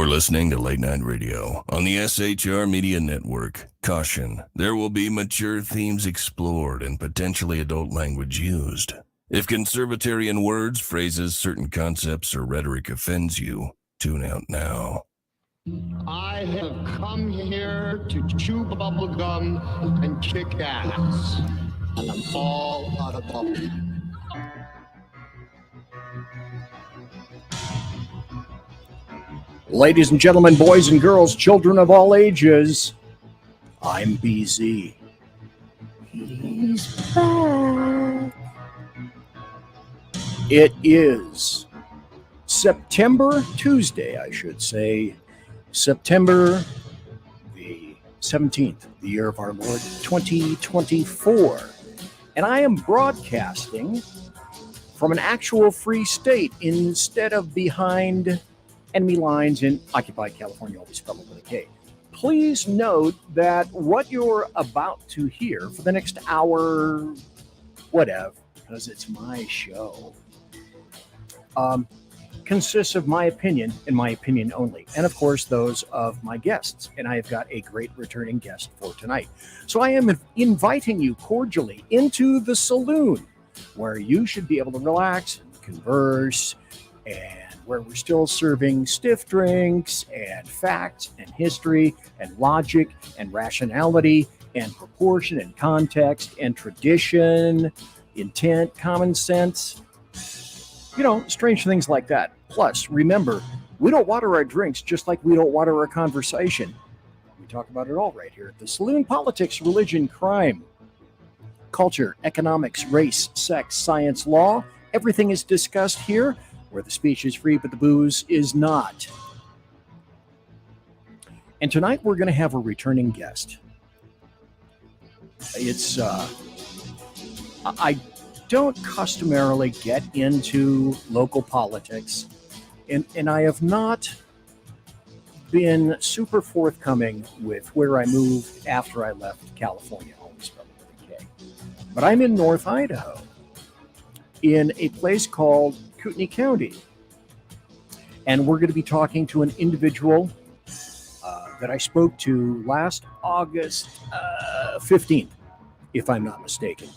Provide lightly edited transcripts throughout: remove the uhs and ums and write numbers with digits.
You're listening to Late Night Radio on the SHR Media Network. Caution, there will be mature themes explored and potentially adult language used. If conservatarian words, phrases, certain concepts, or rhetoric offends you, tune out now. I have come here to chew bubble gum and kick ass. And I'm all out of bubble. Ladies and gentlemen, boys and girls, children of all ages, I'm BZ. He's back. It is Tuesday, I should say, September the 17th, the year of our Lord, 2024. And I am broadcasting from an actual free state instead of behind enemy lines in occupied California, always spelled with a K. Please note that what you're about to hear for the next hour, whatever, because it's my show, consists of my opinion and my opinion only, and of course those of my guests. And I have got a great returning guest for tonight. So I am inviting you cordially into the saloon, where you should be able to relax and converse, and where we're still serving stiff drinks and facts and history and logic and rationality and proportion and context and tradition, intent, common sense, strange things like that. Plus, remember, we don't water our drinks just like we don't water our conversation. We talk about it all right here at the saloon. Politics, religion, crime, culture, economics, race, sex, science, law. Everything is discussed here, where the speech is free, but the booze is not. And tonight we're going to have a returning guest. It's, I don't customarily get into local politics, and I have not been super forthcoming with where I moved after I left California, always spelled with a K. But I'm in North Idaho, in a place called Kootenai County. And we're going to be talking to an individual that I spoke to last August 15th, if I'm not mistaken.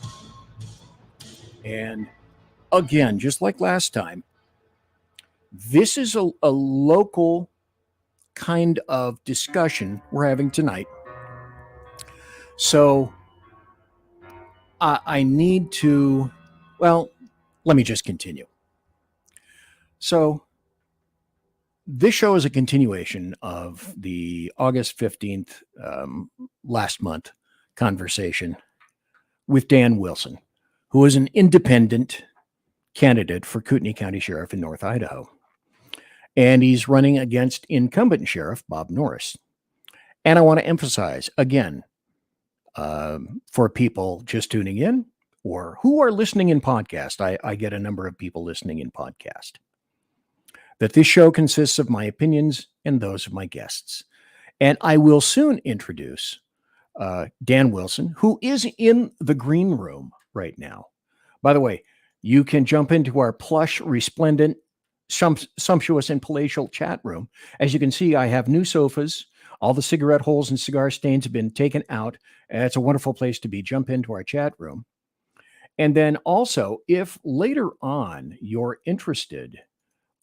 And again, just like last time, this is a local kind of discussion we're having tonight. So I need to, let me just continue. So this show is a continuation of the August 15th, last month conversation with Dan Wilson, who is an independent candidate for Kootenai County Sheriff in North Idaho. And he's running against incumbent Sheriff Bob Norris. And I want to emphasize, again, for people just tuning in or who are listening in podcast, I get a number of people listening in podcast, that this show consists of my opinions and those of my guests. And I will soon introduce Dan Wilson, who is in the green room right now. By the way, you can jump into our plush, resplendent, sumptuous, and palatial chat room. As you can see, I have new sofas. All the cigarette holes and cigar stains have been taken out. It's a wonderful place to be. Jump into our chat room. And then also, if later on you're interested,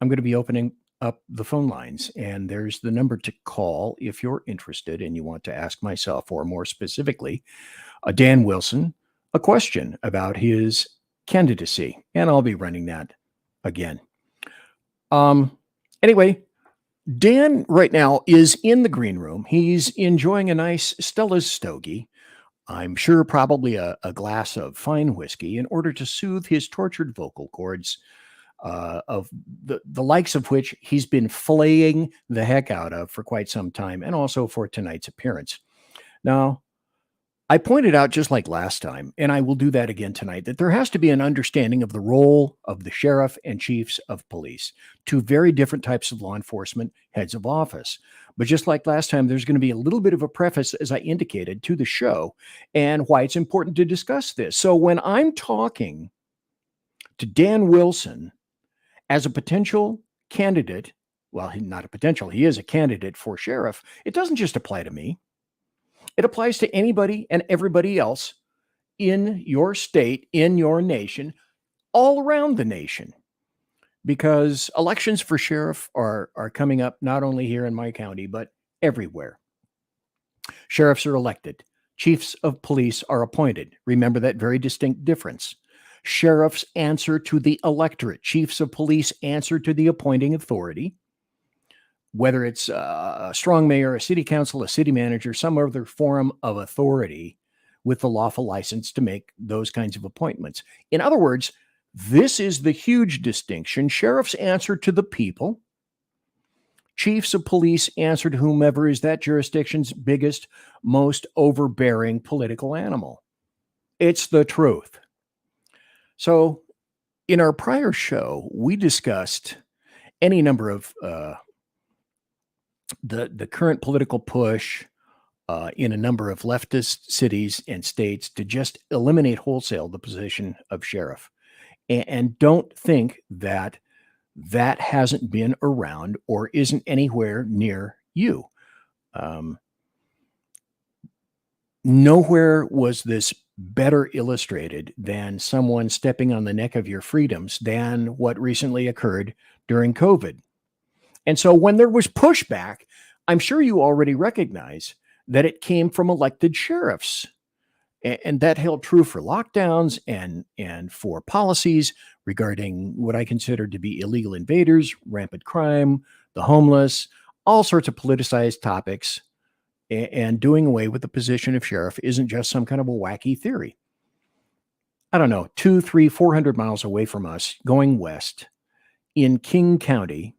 I'm going to be opening up the phone lines, and there's the number to call if you're interested and you want to ask myself, or more specifically, Dan Wilson, a question about his candidacy. And I'll be running that again. Anyway, Dan right now is in the green room. He's enjoying a nice Stella's stogie. I'm sure probably a glass of fine whiskey, in order to soothe his tortured vocal cords, of the likes of which he's been flaying the heck out of for quite some time, and also for tonight's appearance. Now, I pointed out, just like last time, and I will do that again tonight, that there has to be an understanding of the role of the sheriff and chiefs of police, two very different types of law enforcement heads of office. But just like last time, there's going to be a little bit of a preface, as I indicated, to the show and why it's important to discuss this. So when I'm talking to Dan Wilson as a potential candidate well, not a potential, he is a candidate for sheriff, it doesn't just apply to me. It applies to anybody and everybody else in your state, in your nation, all around the nation. Because elections for sheriff are coming up not only here in my county, but everywhere. Sheriffs are elected. Chiefs of police are appointed. Remember that very distinct difference. Sheriffs answer to the electorate. Chiefs of police answer to the appointing authority. Whether it's a strong mayor, a city council, a city manager, some other form of authority with the lawful license to make those kinds of appointments. In other words, this is the huge distinction. Sheriffs answer to the people. Chiefs of police answer to whomever is that jurisdiction's biggest, most overbearing political animal. It's the truth. So in our prior show, we discussed any number of the current political push in a number of leftist cities and states to just eliminate wholesale the position of sheriff. And don't think that that hasn't been around or isn't anywhere near you. Nowhere was this better illustrated than someone stepping on the neck of your freedoms than what recently occurred during COVID. And so when there was pushback, I'm sure you already recognize that it came from elected sheriffs. And that held true for lockdowns and for policies regarding what I consider to be illegal invaders, rampant crime, the homeless, all sorts of politicized topics. And doing away with the position of sheriff isn't just some kind of a wacky theory. I don't know, 200, 300, 400 miles away from us, going west in King County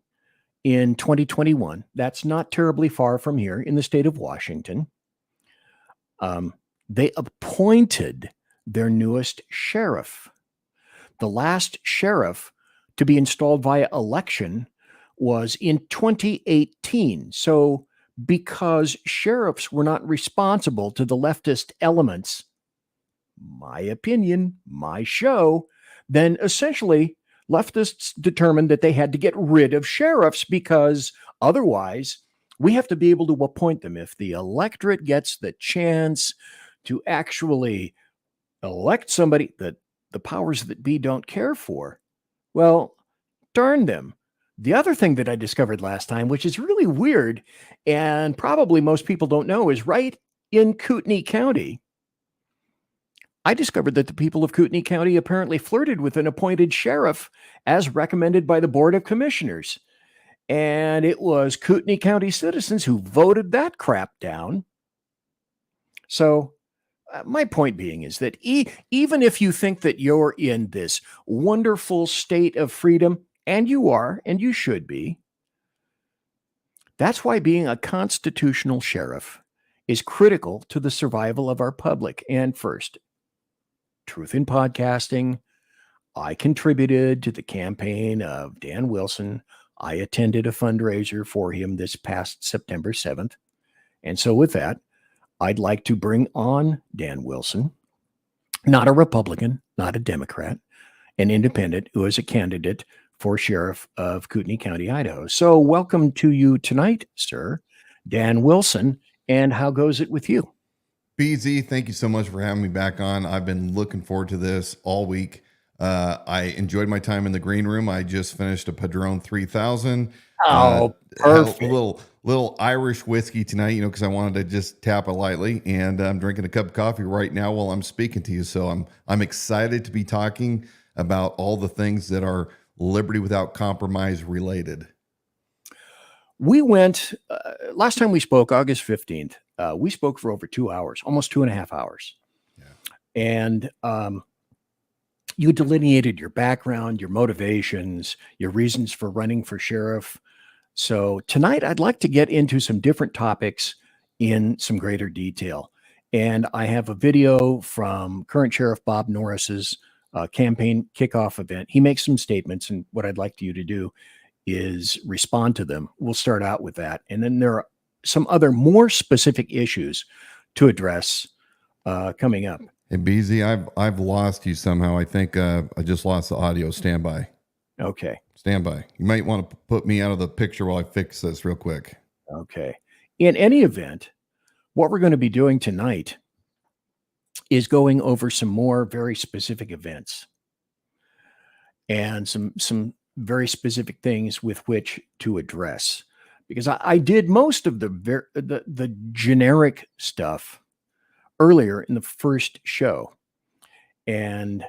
in 2021, that's not terribly far from here in the state of Washington. They appointed their newest sheriff. The last sheriff to be installed via election was in 2018. So because sheriffs were not responsible to the leftist elements, my opinion, my show, then essentially leftists determined that they had to get rid of sheriffs because otherwise we have to be able to appoint them. If the electorate gets the chance to actually elect somebody that the powers that be don't care for, well, darn them. The other thing that I discovered last time, which is really weird and probably most people don't know, is right in Kootenai County, I discovered that the people of Kootenai County apparently flirted with an appointed sheriff as recommended by the Board of Commissioners. And it was Kootenai County citizens who voted that crap down. So my point being is that even if you think that you're in this wonderful state of freedom, and you are, and you should be, that's why being a constitutional sheriff is critical to the survival of our public. And first, truth in podcasting, I contributed to the campaign of Dan Wilson. I attended a fundraiser for him this past September 7th. And so with that, I'd like to bring on Dan Wilson, not a Republican, not a Democrat, an independent who is a candidate for sheriff of Kootenai County, Idaho. So welcome to you tonight, sir, Dan Wilson. And how goes it with you? BZ, thank you so much for having me back on. I've been looking forward to this all week. I enjoyed my time in the green room. I just finished a Padron 3000. Oh, perfect. A little Irish whiskey tonight, because I wanted to just tap it lightly. And I'm drinking a cup of coffee right now while I'm speaking to you. So I'm excited to be talking about all the things that are liberty without compromise related. We went, last time we spoke, August 15th, we spoke for over 2 hours, almost 2.5 hours. Yeah. And you delineated your background, your motivations, your reasons for running for sheriff. So tonight I'd like to get into some different topics in some greater detail. And I have a video from current Sheriff Bob Norris's campaign kickoff event. He makes some statements, and what I'd like you to do is respond to them. We'll start out with that. And then there are some other more specific issues to address coming up. Hey, BZ, I've lost you somehow. I think I just lost the audio. Standby. Okay. Stand by. You might want to put me out of the picture while I fix this real quick. Okay. In any event, what we're going to be doing tonight is going over some more very specific events and some very specific things with which to address. Because I did most of the generic stuff earlier in the first show. And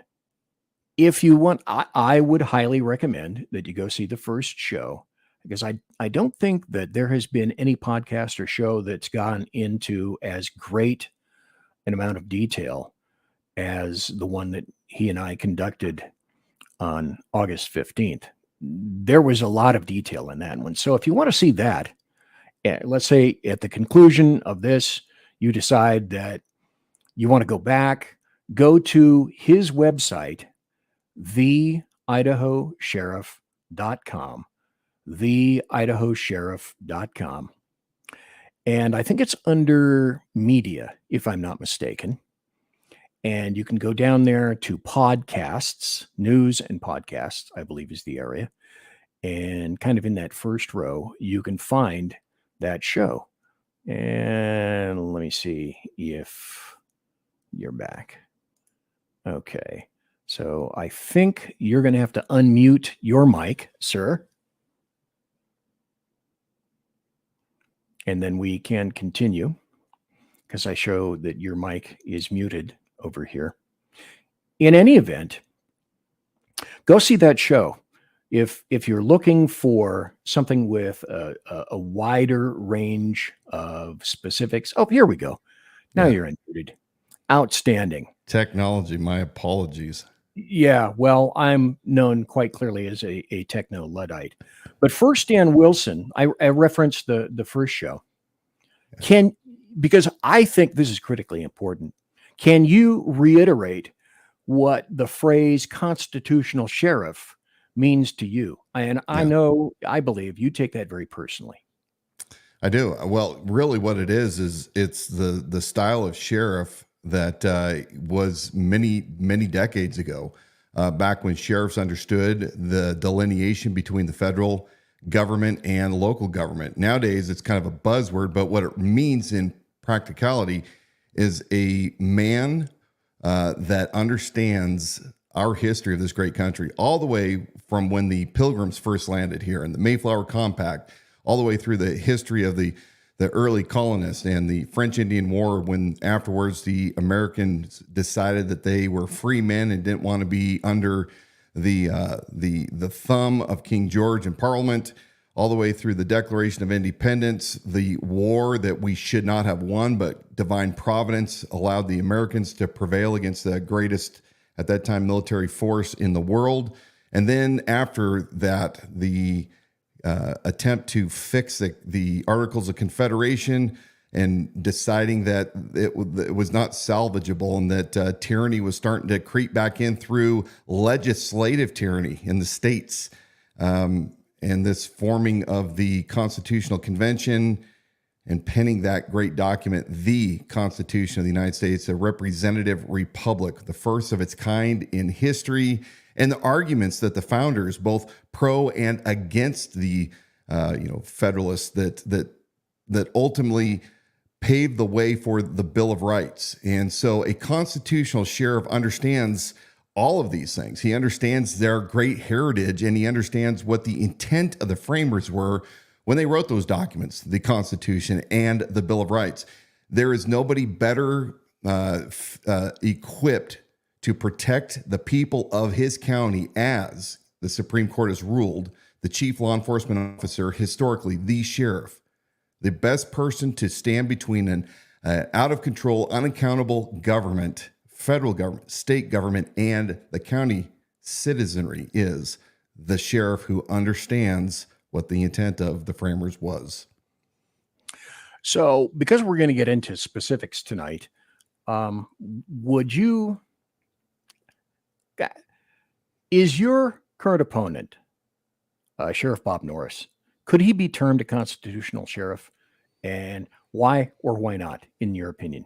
if you want, I would highly recommend that you go see the first show, because I don't think that there has been any podcast or show that's gone into as great an amount of detail as the one that he and I conducted on August 15th. There was a lot of detail in that one. So if you want to see that, let's say at the conclusion of this, you decide that you want to go back, go to his website, theidahosheriff.com, theidahosheriff.com. And I think it's under media, if I'm not mistaken. And you can go down there to podcasts, news and podcasts, I believe is the area. And kind of in that first row, you can find that show. And let me see if you're back. Okay. So I think you're going to have to unmute your mic, sir. And then we can continue, because I show that your mic is muted over here. In any event, go see that show. If you're looking for something with a wider range of specifics. Oh, here we go. Now you're unmuted. Outstanding. Technology, my apologies. Yeah, well, I'm known quite clearly as a techno-Luddite. But first, Dan Wilson, I referenced the first show. Because I think this is critically important, can you reiterate what the phrase constitutional sheriff means to you? And I believe you take that very personally. I do. Well, really what it is it's the style of sheriff that was many decades ago, back when sheriffs understood the delineation between the federal government and local government. Nowadays, it's kind of a buzzword, but what it means in practicality is a man that understands our history of this great country, all the way from when the Pilgrims first landed here and the Mayflower Compact, all the way through the history of the early colonists and the French Indian War, when afterwards the Americans decided that they were free men and didn't want to be under the thumb of King George and Parliament, all the way through the Declaration of Independence, the war that we should not have won, but divine providence allowed the Americans to prevail against the greatest, at that time, military force in the world. And then after that, the attempt to fix the Articles of Confederation and deciding that it was not salvageable, and that tyranny was starting to creep back in through legislative tyranny in the states. And this forming of the Constitutional Convention and penning that great document, the Constitution of the United States, a representative republic, the first of its kind in history, and the arguments that the founders, both pro and against the Federalists, that ultimately paved the way for the Bill of Rights. And so a constitutional sheriff understands all of these things. He understands their great heritage, and he understands what the intent of the framers were when they wrote those documents, the Constitution and the Bill of Rights. There is nobody better equipped to protect the people of his county, as the Supreme Court has ruled, the chief law enforcement officer, historically the sheriff, the best person to stand between an out of control, unaccountable government, federal government, state government, and the county citizenry is the sheriff, who understands what the intent of the framers was. So, because we're going to get into specifics tonight, is your current opponent, Sheriff Bob Norris, could he be termed a constitutional sheriff? And why or why not, in your opinion?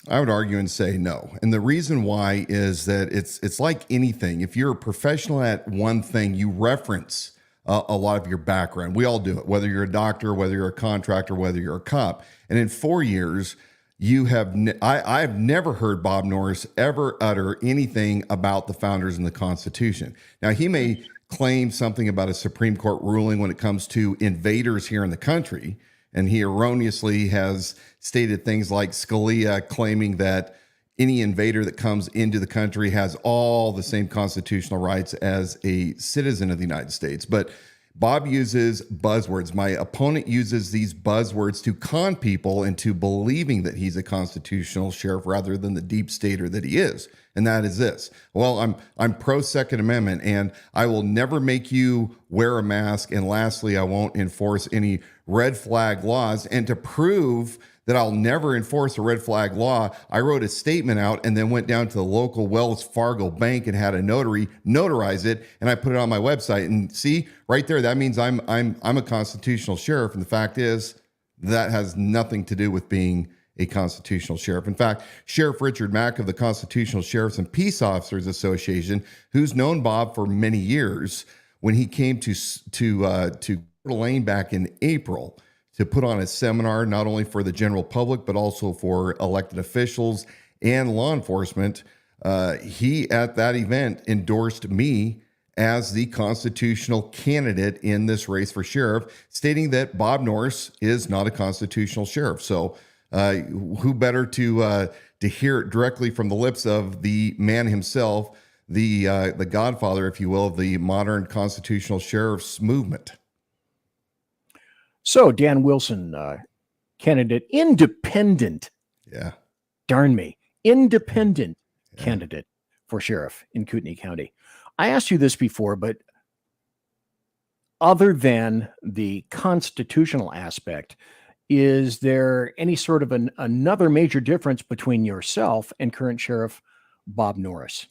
I would argue and say no. And the reason why is that it's like anything. If you're a professional at one thing, you reference a lot of your background. We all do it, whether you're a doctor, whether you're a contractor, whether you're a cop. And in 4 years, I've never heard Bob Norris ever utter anything about the founders and the Constitution. Now, he may claim something about a Supreme Court ruling when it comes to invaders here in the country. And he erroneously has stated things like Scalia claiming that any invader that comes into the country has all the same constitutional rights as a citizen of the United States. But Bob uses buzzwords. My opponent uses these buzzwords to con people into believing that he's a constitutional sheriff rather than the deep stater that he is. And that is this. Well, I'm pro Second Amendment, and I will never make you wear a mask. And lastly, I won't enforce any red flag laws. And to prove that I'll never enforce a red flag law, I wrote a statement out and then went down to the local Wells Fargo bank and had a notary notarize it, and I put it on my website. And see, right there, that means I'm a constitutional sheriff. And the fact is, that has nothing to do with being a constitutional sheriff. In fact, Sheriff Richard Mack of the Constitutional Sheriffs and Peace Officers Association, who's known Bob for many years, when he came to Coeur d'Alene back in April to put on a seminar, not only for the general public, but also for elected officials and law enforcement, he at that event endorsed me as the constitutional candidate in this race for sheriff, stating that Bob Norris is not a constitutional sheriff. So who better to hear it directly from the lips of the man himself, the godfather, if you will, of the modern constitutional sheriff's movement. So Dan Wilson, candidate, independent. Yeah. Darn me. Independent candidate for sheriff in Kootenai County. I asked you this before, but other than the constitutional aspect, is there any sort of another major difference between yourself and current Sheriff Bob Norris?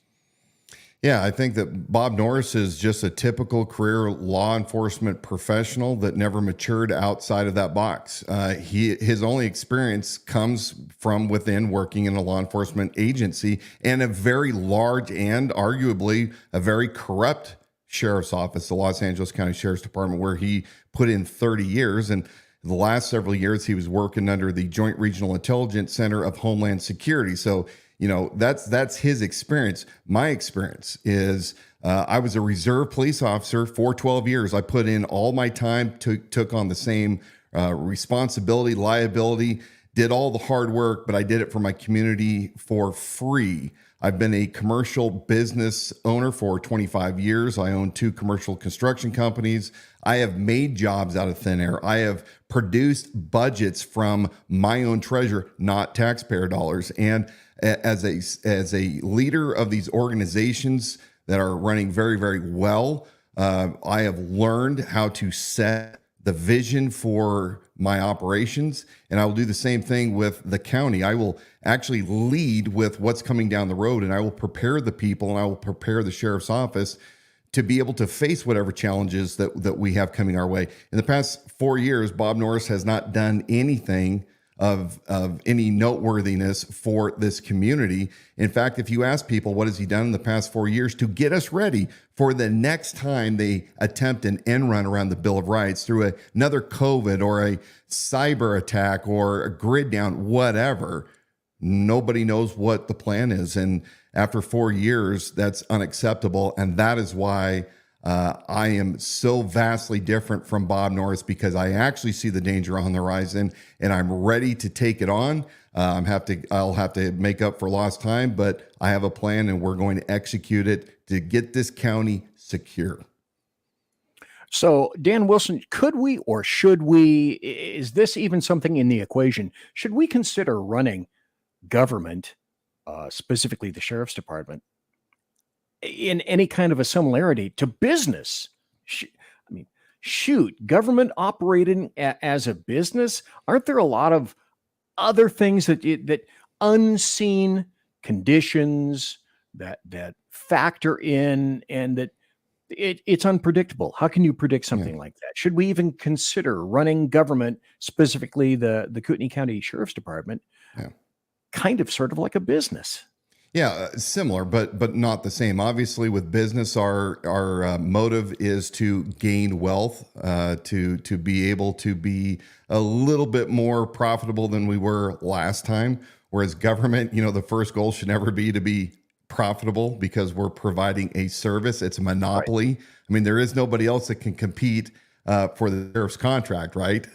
Yeah, I think that Bob Norris is just a typical career law enforcement professional that never matured outside of that box. His only experience comes from within working in a law enforcement agency and a very large and arguably a very corrupt sheriff's office, the Los Angeles County Sheriff's Department, where he put in 30 years. And the last several years, he was working under the Joint Regional Intelligence Center of Homeland Security. So, you know, that's his experience. My experience is I was a reserve police officer for 12 years. I put in all my time, took on the same responsibility, liability, did all the hard work, but I did it for my community for free. I've been a commercial business owner for 25 years. I own 2 commercial construction companies. I have made jobs out of thin air. I have produced budgets from my own treasure, not taxpayer dollars. And as a leader of these organizations that are running very, very well, I have learned how to set the vision for my operations, and I will do the same thing with the county. I will actually lead with what's coming down the road, and I will prepare the people and I will prepare the sheriff's office to be able to face whatever challenges that we have coming our way. In the past 4 years, Bob Norris has not done anything of any noteworthiness for this community. In fact, if you ask people what has he done in the past 4 years to get us ready for the next time they attempt an end run around the Bill of Rights through another COVID or a cyber attack or a grid down, whatever, nobody knows what the plan is. And after 4 years, that's unacceptable. And that is why I am so vastly different from Bob Norris, because I actually see the danger on the horizon and I'm ready to take it on. I'll have to make up for lost time, but I have a plan and we're going to execute it to get this county secure. So, Dan Wilson, could we or should we, is this even something in the equation? Should we consider running government, specifically the sheriff's department, in any kind of a similarity to business? Shoot, government operating as a business, aren't there a lot of other things that unseen conditions that factor in, and that it's unpredictable? How can you predict something like that? Should we even consider running government, specifically the Kootenai County Sheriff's Department, sort of like a business. Yeah, similar, but not the same. Obviously, with business, our motive is to gain wealth, to be able to be a little bit more profitable than we were last time. Whereas government, the first goal should never be to be profitable because we're providing a service. It's a monopoly. Right. I mean, there is nobody else that can compete for the sheriff's contract, right?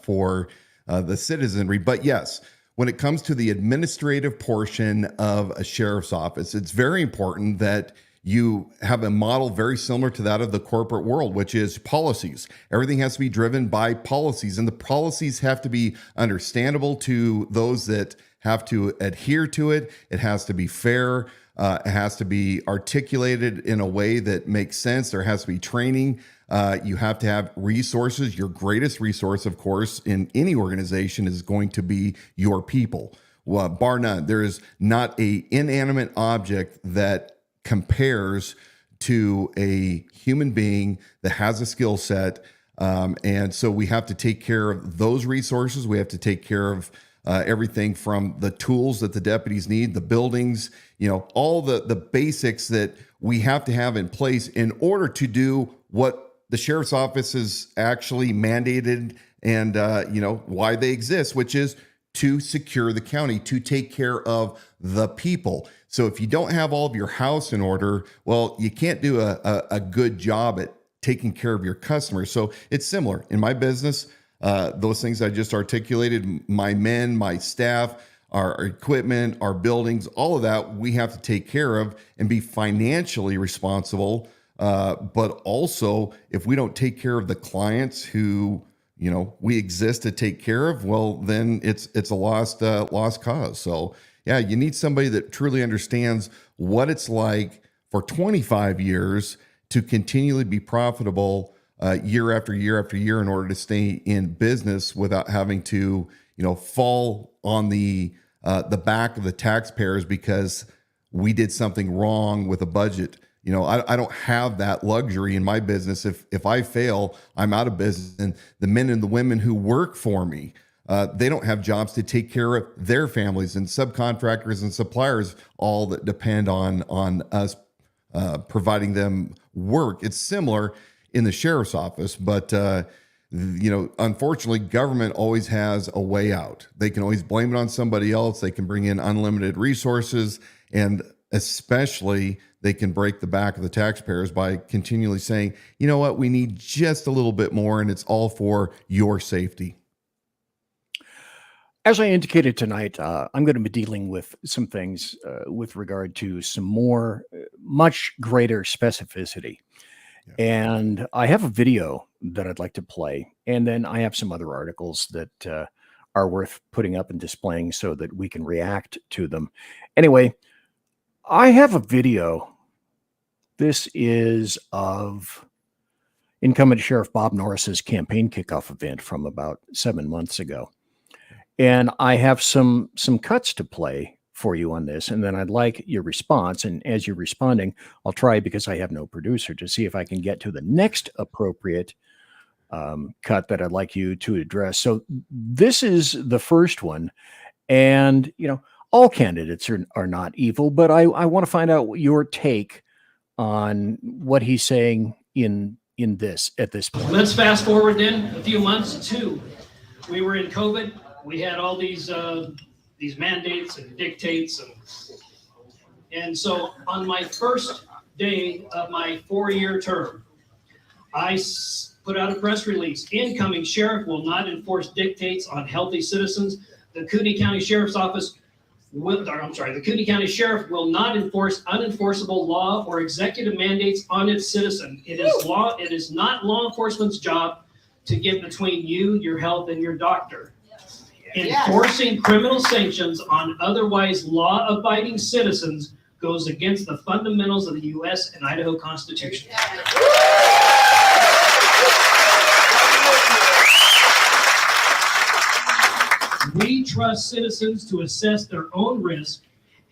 For the citizenry. But yes, when it comes to the administrative portion of a sheriff's office, it's very important that you have a model very similar to that of the corporate world, which is policies. Everything has to be driven by policies, and the policies have to be understandable to those that have to adhere to it. It has to be fair. It has to be articulated in a way that makes sense. There has to be training. You have to have resources. Your greatest resource, of course, in any organization is going to be your people. Well, bar none. There is not an inanimate object that compares to a human being that has a skill set. And so we have to take care of those resources. We have to take care of everything from the tools that the deputies need, the buildings, all the basics that we have to have in place in order to do what the sheriff's office is actually mandated and, why they exist, which is to secure the county, to take care of the people. So if you don't have all of your house in order, well, you can't do a good job at taking care of your customers. So it's similar in my business. Those things I just articulated, my men, my staff, our equipment, our buildings, all of that we have to take care of and be financially responsible. But also, if we don't take care of the clients who, we exist to take care of, well, then it's a lost cause. So yeah, you need somebody that truly understands what it's like for 25 years to continually be profitable year after year after year in order to stay in business without having to, fall on the back of the taxpayers because we did something wrong with a budget. I don't have that luxury in my business. If I fail, I'm out of business. And the men and the women who work for me, they don't have jobs to take care of their families, and subcontractors and suppliers, all that depend on us providing them work. It's similar in the sheriff's office, but unfortunately, government always has a way out. They can always blame it on somebody else. They can bring in unlimited resources, and especially they can break the back of the taxpayers by continually saying, you know what, we need just a little bit more, and it's all for your safety. As I indicated tonight, I'm going to be dealing with some things with regard to some more, much greater specificity. Yeah. And I have a video that I'd like to play, and then I have some other articles that are worth putting up and displaying so that we can react to them. Anyway, I have a video. This is of incumbent Sheriff Bob Norris's campaign kickoff event from about 7 months ago. And I have some cuts to play for you on this, and then I'd like your response. And as you're responding, I'll try, because I have no producer, to see if I can get to the next appropriate cut that I'd like you to address. So this is the first one, and all candidates are not evil, but I want to find out your take on what he's saying in this at this point. Let's fast forward then a few months to, we were in COVID. We had all these mandates and dictates, and so on my first day of my 4-year term, I put out a press release. Incoming sheriff will not enforce dictates on healthy citizens. The Kootenai County Sheriff's Office the Kootenai County Sheriff will not enforce unenforceable law or executive mandates on its citizen. It is not law enforcement's job to get between you, your health, and your doctor. Enforcing criminal sanctions on otherwise law-abiding citizens goes against the fundamentals of the U.S. and Idaho Constitution. We trust citizens to assess their own risk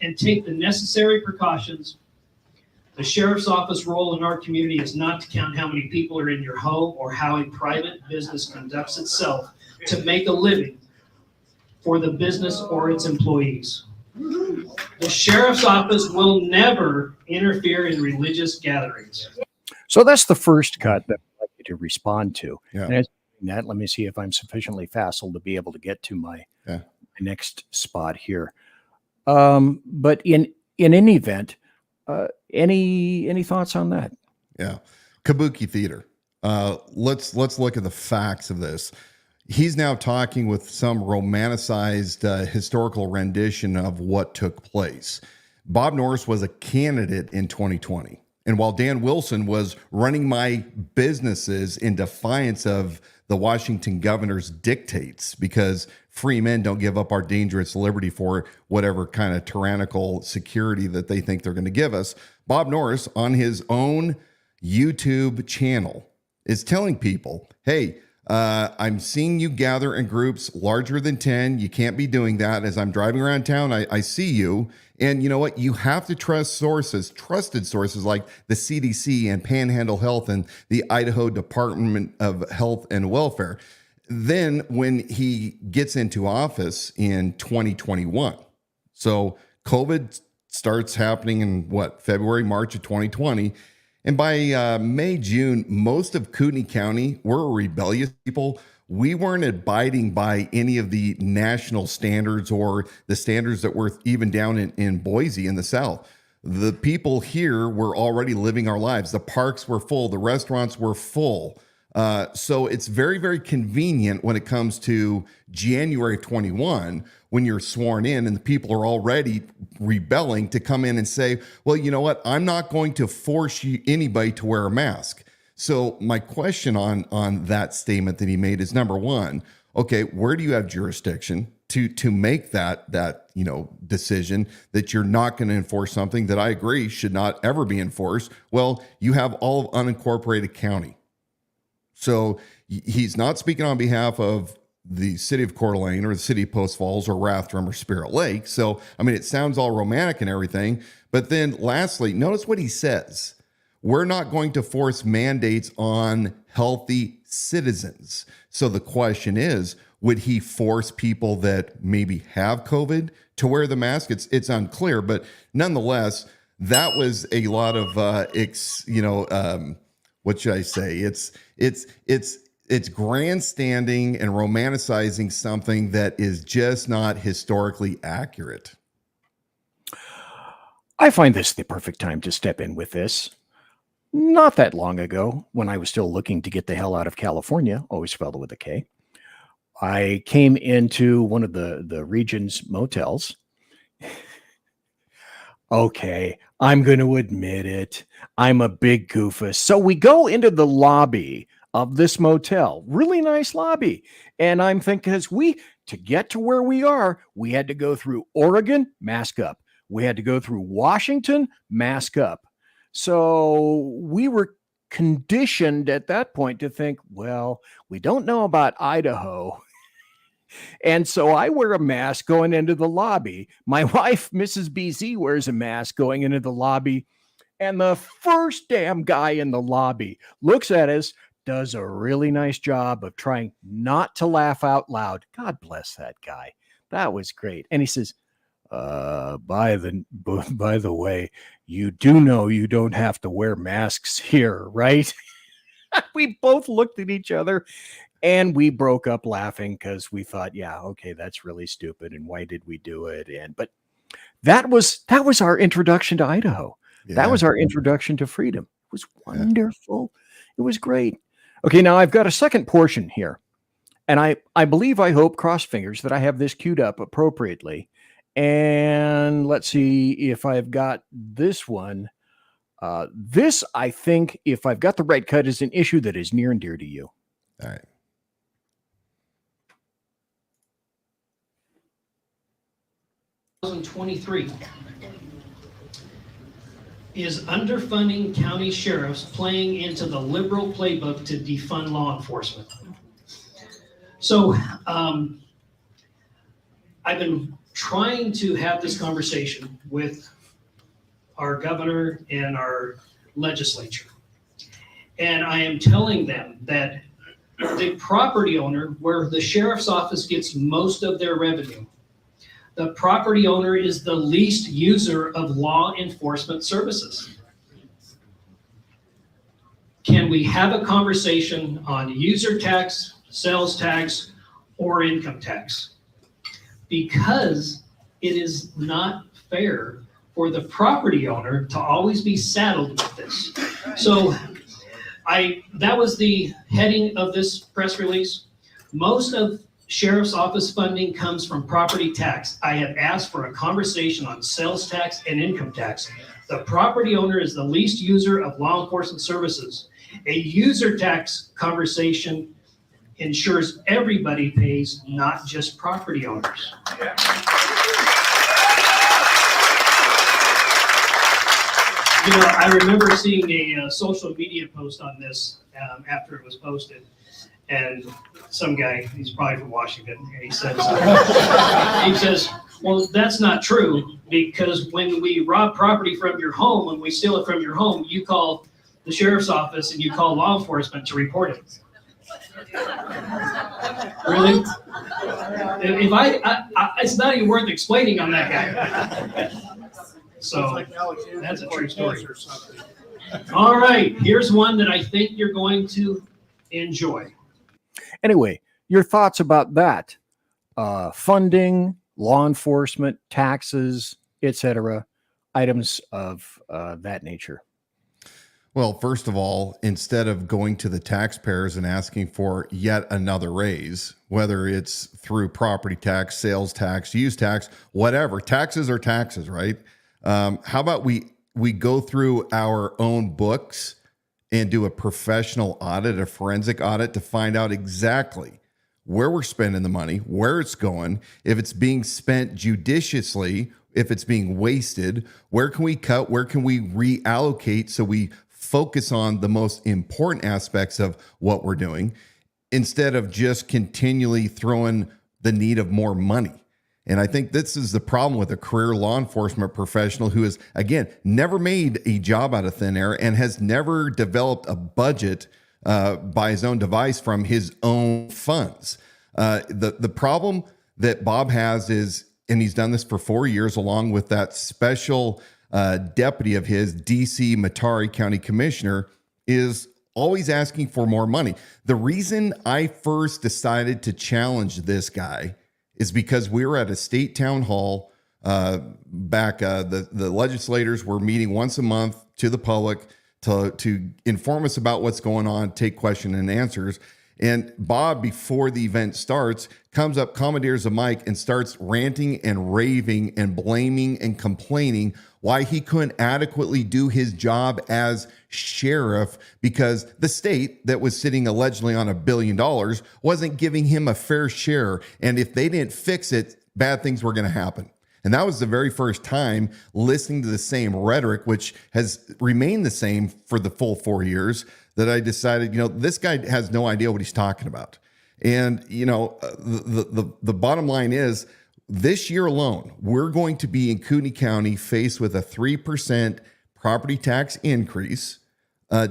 and take the necessary precautions. The sheriff's office role in our community is not to count how many people are in your home or how a private business conducts itself to make a living. for the business or its employees. The sheriff's office will never interfere in religious gatherings. So that's the first cut that I'd like you to respond to. Yeah. And as that, let me see if I'm sufficiently facile to be able to get to my next spot here. But in any event, any thoughts on that? Yeah. Kabuki theater. Let's look at the facts of this. He's now talking with some romanticized historical rendition of what took place. Bob Norris was a candidate in 2020. And while Dan Wilson was running my businesses in defiance of the Washington governor's dictates, because free men don't give up our dangerous liberty for whatever kind of tyrannical security that they think they're going to give us, Bob Norris on his own YouTube channel is telling people, hey, I'm seeing you gather in groups larger than 10. You can't be doing that. As I'm driving around town, I see you. And you know what? You have to trust sources, trusted sources like the CDC and Panhandle Health and the Idaho Department of Health and Welfare. Then when he gets into office in 2021, so COVID starts happening in February, March of 2020. And by May, June, most of Kootenai County were rebellious people. We weren't abiding by any of the national standards or the standards that were even down in Boise in the South. The people here were already living our lives. The parks were full. The restaurants were full. So it's very, very convenient when it comes to January 21, when you're sworn in and the people are already rebelling, to come in and say, well, you know what? I'm not going to force anybody to wear a mask. So my question on that statement that he made is, number one, okay, where do you have jurisdiction to make that decision that you're not going to enforce something that I agree should not ever be enforced? Well, you have all of unincorporated county. So he's not speaking on behalf of the city of Coeur d'Alene or the city of Post Falls or Rathdrum or Spirit Lake. So, I mean, it sounds all romantic and everything. But then lastly, notice what he says. We're not going to force mandates on healthy citizens. So the question is, would he force people that maybe have COVID to wear the mask? It's unclear, but nonetheless, that was a lot of, what should I say? It's grandstanding and romanticizing something that is just not historically accurate. I find this the perfect time to step in with this. Not that long ago, when I was still looking to get the hell out of California, always spelled with a K, I came into one of the region's motels. Okay, I'm going to admit it. I'm a big goofus. So we go into the lobby of this motel, really nice lobby. And I'm thinking, to get to where we are, we had to go through Oregon, mask up. We had to go through Washington, mask up. So we were conditioned at that point to think, well, we don't know about Idaho. And so I wear a mask going into the lobby. My wife, Mrs. BZ, wears a mask going into the lobby. And the first damn guy in the lobby looks at us, does a really nice job of trying not to laugh out loud. God bless that guy. That was great. And he says, by the way, you do know you don't have to wear masks here, right? We both looked at each other and we broke up laughing because we thought, yeah, okay, that's really stupid. And why did we do it? But that was our introduction to Idaho. Yeah. That was our introduction to freedom. It was wonderful. Yeah. It was great. Okay, now I've got a second portion here. And I believe, I hope, cross fingers, that I have this queued up appropriately. And let's see if I've got this one. This, I think, if I've got the right cut, is an issue that is near and dear to you. All right. (2023) is underfunding county sheriffs playing into the liberal playbook to defund law enforcement. So I've been trying to have this conversation with our governor and our legislature. And I am telling them that the property owner, where the sheriff's office gets most of their revenue, the property owner is the least user of law enforcement services. Can we have a conversation on user tax, sales tax, or income tax? Because it is not fair for the property owner to always be saddled with this. So that was the heading of this press release. Most of sheriff's office funding comes from property tax. I have asked for a conversation on sales tax and income tax. The property owner is the least user of law enforcement services. A user tax conversation ensures everybody pays, not just property owners. You know, I remember seeing a social media post on this after it was posted. And some guy, he's probably from Washington, and he says, well, that's not true, because when we rob property from your home, when we steal it from your home, you call the sheriff's office and you call law enforcement to report it. Really? If it's not even worth explaining on that guy. So that's a true story. All right, here's one that I think you're going to enjoy. Anyway, your thoughts about that? Funding, law enforcement, taxes, etc., items of that nature. Well, first of all, instead of going to the taxpayers and asking for yet another raise, whether it's through property tax, sales tax, use tax, whatever, taxes are taxes, right? How about we go through our own books and do a professional audit, a forensic audit, to find out exactly where we're spending the money, where it's going, if it's being spent judiciously, if it's being wasted, where can we cut, where can we reallocate so we focus on the most important aspects of what we're doing instead of just continually throwing the need of more money. And I think this is the problem with a career law enforcement professional who has, again, never made a job out of thin air and has never developed a budget by his own device from his own funds. The problem that Bob has is, and he's done this for 4 years, along with that special deputy of his, DC Matari County Commissioner, is always asking for more money. The reason I first decided to challenge this guy is because we were at a state town hall back. The legislators were meeting once a month to the public to inform us about what's going on, take question and answers. And Bob, before the event starts, comes up, commandeers a mic, and starts ranting and raving and blaming and complaining why he couldn't adequately do his job as sheriff because the state that was sitting allegedly on $1 billion wasn't giving him a fair share. And if they didn't fix it, bad things were going to happen. And that was the very first time listening to the same rhetoric, which has remained the same for the full 4 years, that I decided, this guy has no idea what he's talking about. And, the bottom line is, this year alone, we're going to be in Kootenai County faced with a 3% property tax increase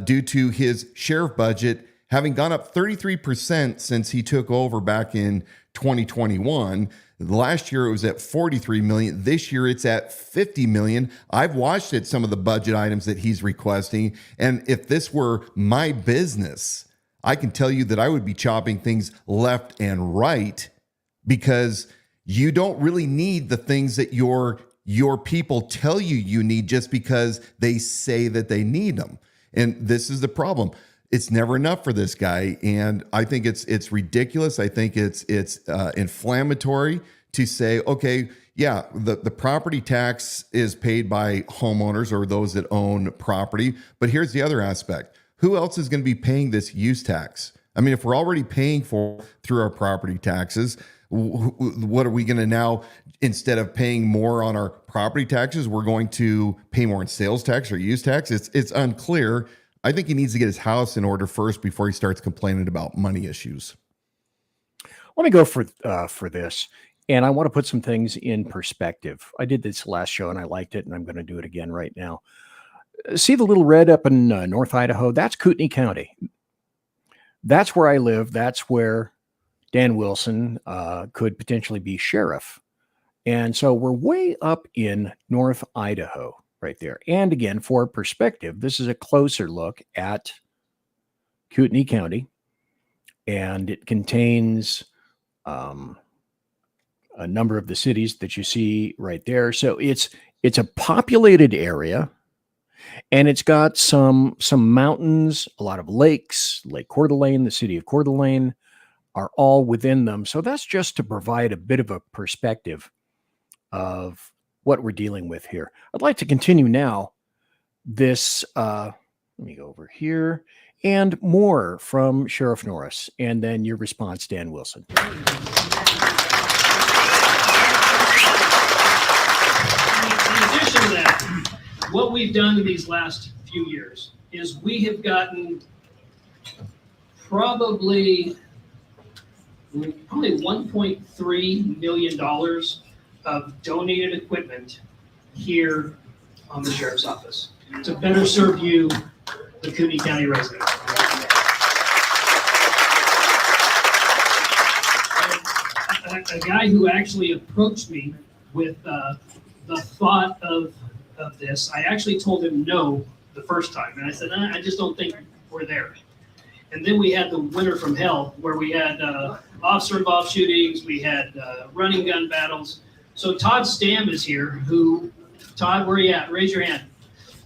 due to his sheriff budget having gone up 33% since he took over back in 2021. Last year it was at 43 million. This year it's at 50 million. I've watched it, some of the budget items that he's requesting. And if this were my business, I can tell you that I would be chopping things left and right, because you don't really need the things that your people tell you need just because they say that they need them. And this is the problem. It's never enough for this guy. And I think it's ridiculous. I think it's inflammatory to say, okay, yeah, the property tax is paid by homeowners or those that own property. But here's the other aspect. Who else is going to be paying this use tax? I mean, if we're already paying for through our property taxes, what are we going to now, instead of paying more on our property taxes, we're going to pay more in sales tax or use tax? It's unclear. I think he needs to get his house in order first before he starts complaining about money issues. Let me go for this. And I want to put some things in perspective. I did this last show and I liked it, and I'm going to do it again right now. See the little red up in North Idaho? That's Kootenai County. that's where I live. That's where Dan Wilson could potentially be sheriff. And so we're way up in North Idaho right there. And again, for perspective, this is a closer look at Kootenai County, and it contains a number of the cities that you see right there. So it's a populated area, and it's got some mountains, a lot of lakes. Lake Coeur d'Alene, the city of Coeur d'Alene, are all within them. So that's just to provide a bit of a perspective of what we're dealing with here. I'd like to continue now this, let me go over here, and more from Sheriff Norris, and then your response, Dan Wilson. In addition to that, what we've done in these last few years is we have gotten probably $1.3 million of donated equipment here on the sheriff's office to better serve you, the Kootenai County residents. A guy who actually approached me with the thought of this, I actually told him no the first time, and I said, I just don't think we're there. And then we had the winter from hell, where we had officer-involved shootings, we had running gun battles. So Todd Stam is here, Todd, where are you at? Raise your hand.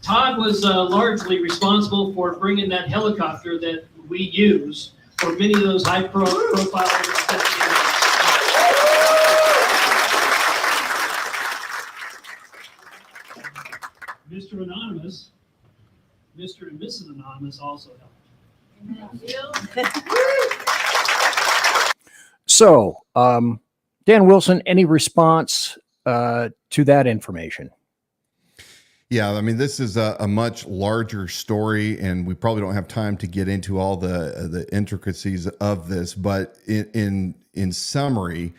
Todd was largely responsible for bringing that helicopter that we use for many of those high-profile investigations. Mr. Anonymous, Mr. and Mrs. Anonymous also helped. So, Dan Wilson, any response to that information? Yeah, I mean, this is a much larger story, and we probably don't have time to get into all the intricacies of this. But in summary,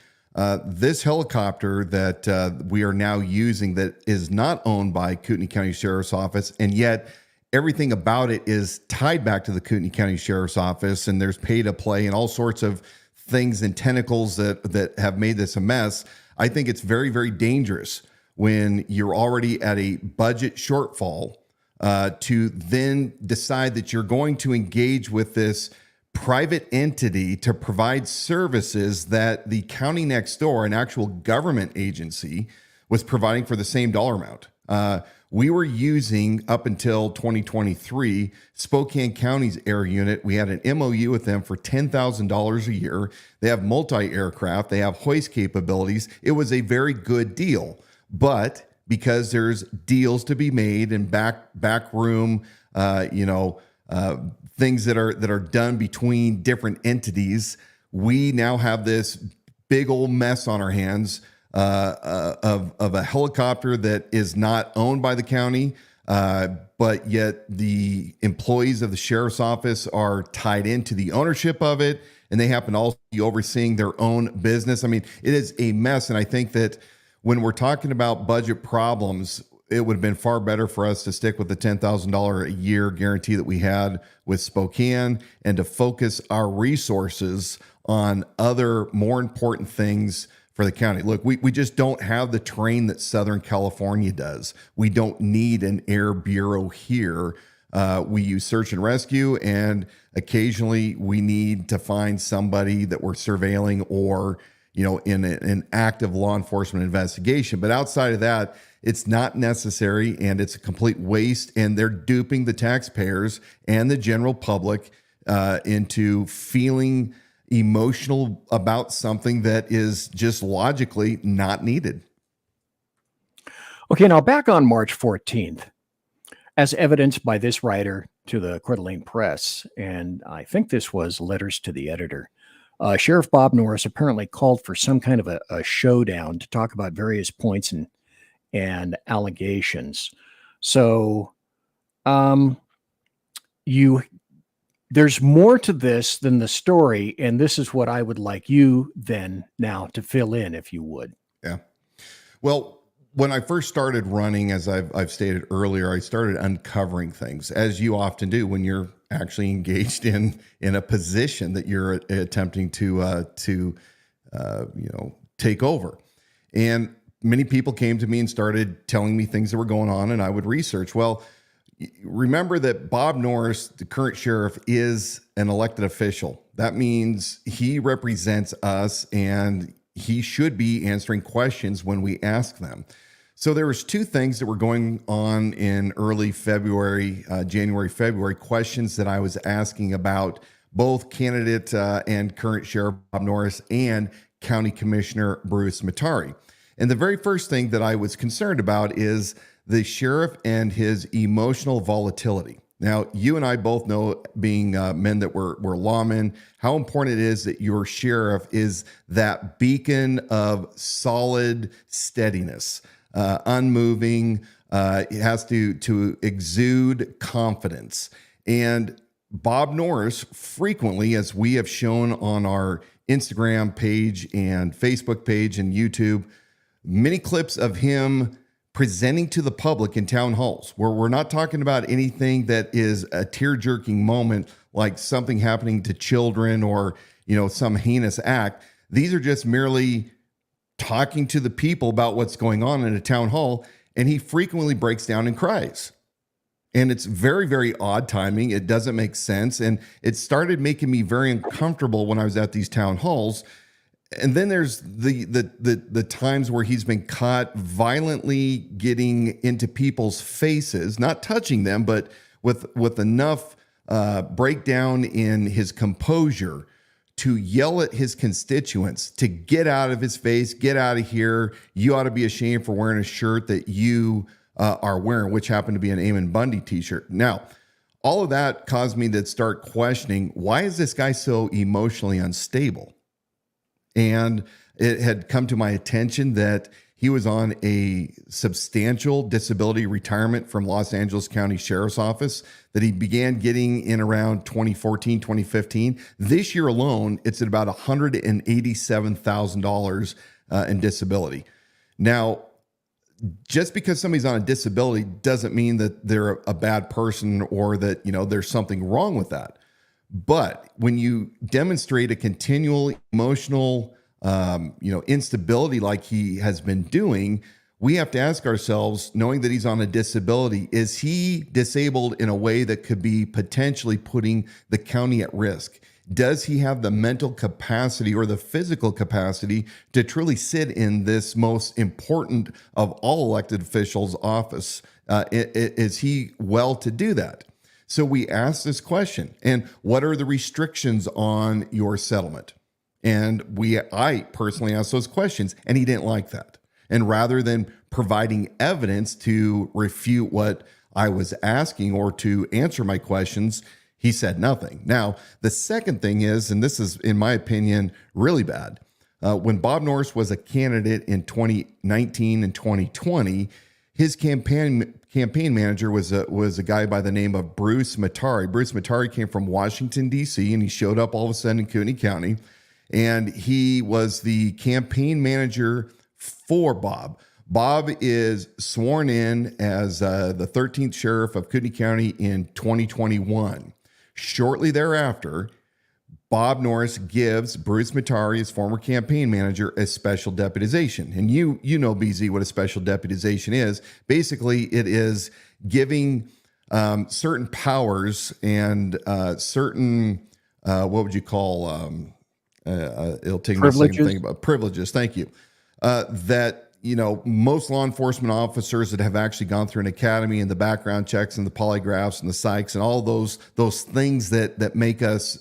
this helicopter that we are now using, that is not owned by Kootenai County Sheriff's Office, and yet everything about it is tied back to the Kootenai County Sheriff's Office, and there's pay to play and all sorts of things and tentacles that have made this a mess. I think it's very, very dangerous when you're already at a budget shortfall to then decide that you're going to engage with this private entity to provide services that the county next door, an actual government agency, was providing for the same dollar amount. We were using, up until 2023, Spokane County's air unit. We had an MOU with them for $10,000 a year. They have multi-aircraft. They have hoist capabilities. It was a very good deal. But because there's deals to be made and back room, things that are done between different entities, we now have this big old mess on our hands of a helicopter that is not owned by the county, but yet the employees of the sheriff's office are tied into the ownership of it, and they happen to also be overseeing their own business. I mean, it is a mess, and I think that when we're talking about budget problems, it would have been far better for us to stick with the $10,000 a year guarantee that we had with Spokane, and to focus our resources on other more important things for the county. Look, we just don't have the terrain that Southern California does. We don't need an air bureau here. We use search and rescue, and occasionally we need to find somebody that we're surveilling or, in an active law enforcement investigation. But outside of that, it's not necessary, and it's a complete waste, and they're duping the taxpayers and the general public into feeling emotional about something that is just logically not needed. Okay, now back on March 14th, as evidenced by this writer to the Coeur d'Alene Press, and I think this was letters to the editor, Sheriff Bob Norris apparently called for some kind of a showdown to talk about various points and allegations. So there's more to this than the story, and this is what I would like you then now to fill in, if you would. Yeah. Well, when I first started running, as I've stated earlier, I started uncovering things, as you often do when you're actually engaged in a position that you're attempting to take over. And many people came to me and started telling me things that were going on, and I would research. Well, remember that Bob Norris, the current sheriff, is an elected official. That means he represents us, and he should be answering questions when we ask them. So there was two things that were going on in early February, January, February, questions that I was asking about both candidate and current Sheriff Bob Norris and County Commissioner Bruce Matari. And the very first thing that I was concerned about is the sheriff and his emotional volatility. Now, you and I both know, being men that were lawmen, how important it is that your sheriff is that beacon of solid steadiness, unmoving. It has to exude confidence. And Bob Norris frequently, as we have shown on our Instagram page and Facebook page and YouTube, many clips of him presenting to the public in town halls, where we're not talking about anything that is a tear-jerking moment like something happening to children or, some heinous act. These are just merely talking to the people about what's going on in a town hall, and he frequently breaks down and cries. And it's very, very odd timing. It doesn't make sense. And it started making me very uncomfortable when I was at these town halls. And then there's the times where he's been caught violently getting into people's faces, not touching them, but with enough breakdown in his composure to yell at his constituents to get out of his face, get out of here. You ought to be ashamed for wearing a shirt that you are wearing, which happened to be an Eamon Bundy t-shirt. Now, all of that caused me to start questioning, why is this guy so emotionally unstable? And it had come to my attention that he was on a substantial disability retirement from Los Angeles County Sheriff's Office that he began getting in around 2014, 2015. This year alone, it's at about $187,000 in disability. Now, just because somebody's on a disability doesn't mean that they're a bad person or that, there's something wrong with that. But when you demonstrate a continual emotional, instability like he has been doing, we have to ask ourselves, knowing that he's on a disability, is he disabled in a way that could be potentially putting the county at risk? Does he have the mental capacity or the physical capacity to truly sit in this most important of all elected officials' office? Is he well to do that? So we asked this question, and what are the restrictions on your settlement? And I personally asked those questions, and he didn't like that. And rather than providing evidence to refute what I was asking or to answer my questions, he said nothing. Now, the second thing is, and this is, in my opinion, really bad. When Bob Norris was a candidate in 2019 and 2020, his campaign manager was a guy by the name of Bruce Matari. Bruce Matari came from Washington, D.C., and he showed up all of a sudden in Kootenai County, and he was the campaign manager for Bob. Bob is sworn in as the 13th sheriff of Kootenai County in 2021. Shortly thereafter, Bob Norris gives Bruce Matari, his former campaign manager, a special deputization. And you know, BZ, what a special deputization is. Basically, it is giving certain powers and certain, what would you call, it'll take me a second to think about privileges. Thank you. That, most law enforcement officers that have actually gone through an academy and the background checks and the polygraphs and the psychs and all those things that make us,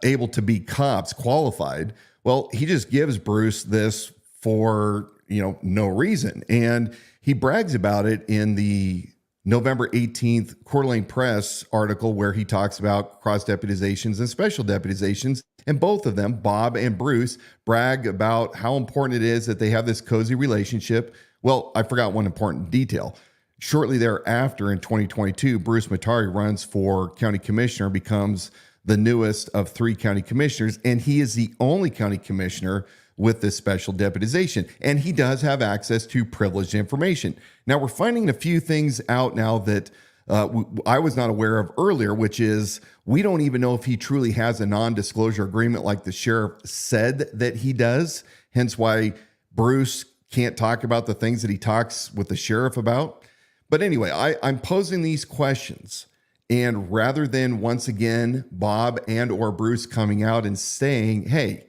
able to be cops, qualified. Well, he just gives Bruce this for, no reason. And he brags about it in the November 18th Coeur d'Alene Press article where he talks about cross deputizations and special deputizations. And both of them, Bob and Bruce, brag about how important it is that they have this cozy relationship. Well, I forgot one important detail. Shortly thereafter, in 2022, Bruce Matari runs for county commissioner, becomes the newest of 3 county commissioners, and he is the only county commissioner with this special deputization. And he does have access to privileged information. Now, we're finding a few things out now that I was not aware of earlier, which is we don't even know if he truly has a non-disclosure agreement like the sheriff said that he does, hence why Bruce can't talk about the things that he talks with the sheriff about. But anyway, I'm posing these questions, and rather than once again Bob and or Bruce coming out and saying, hey,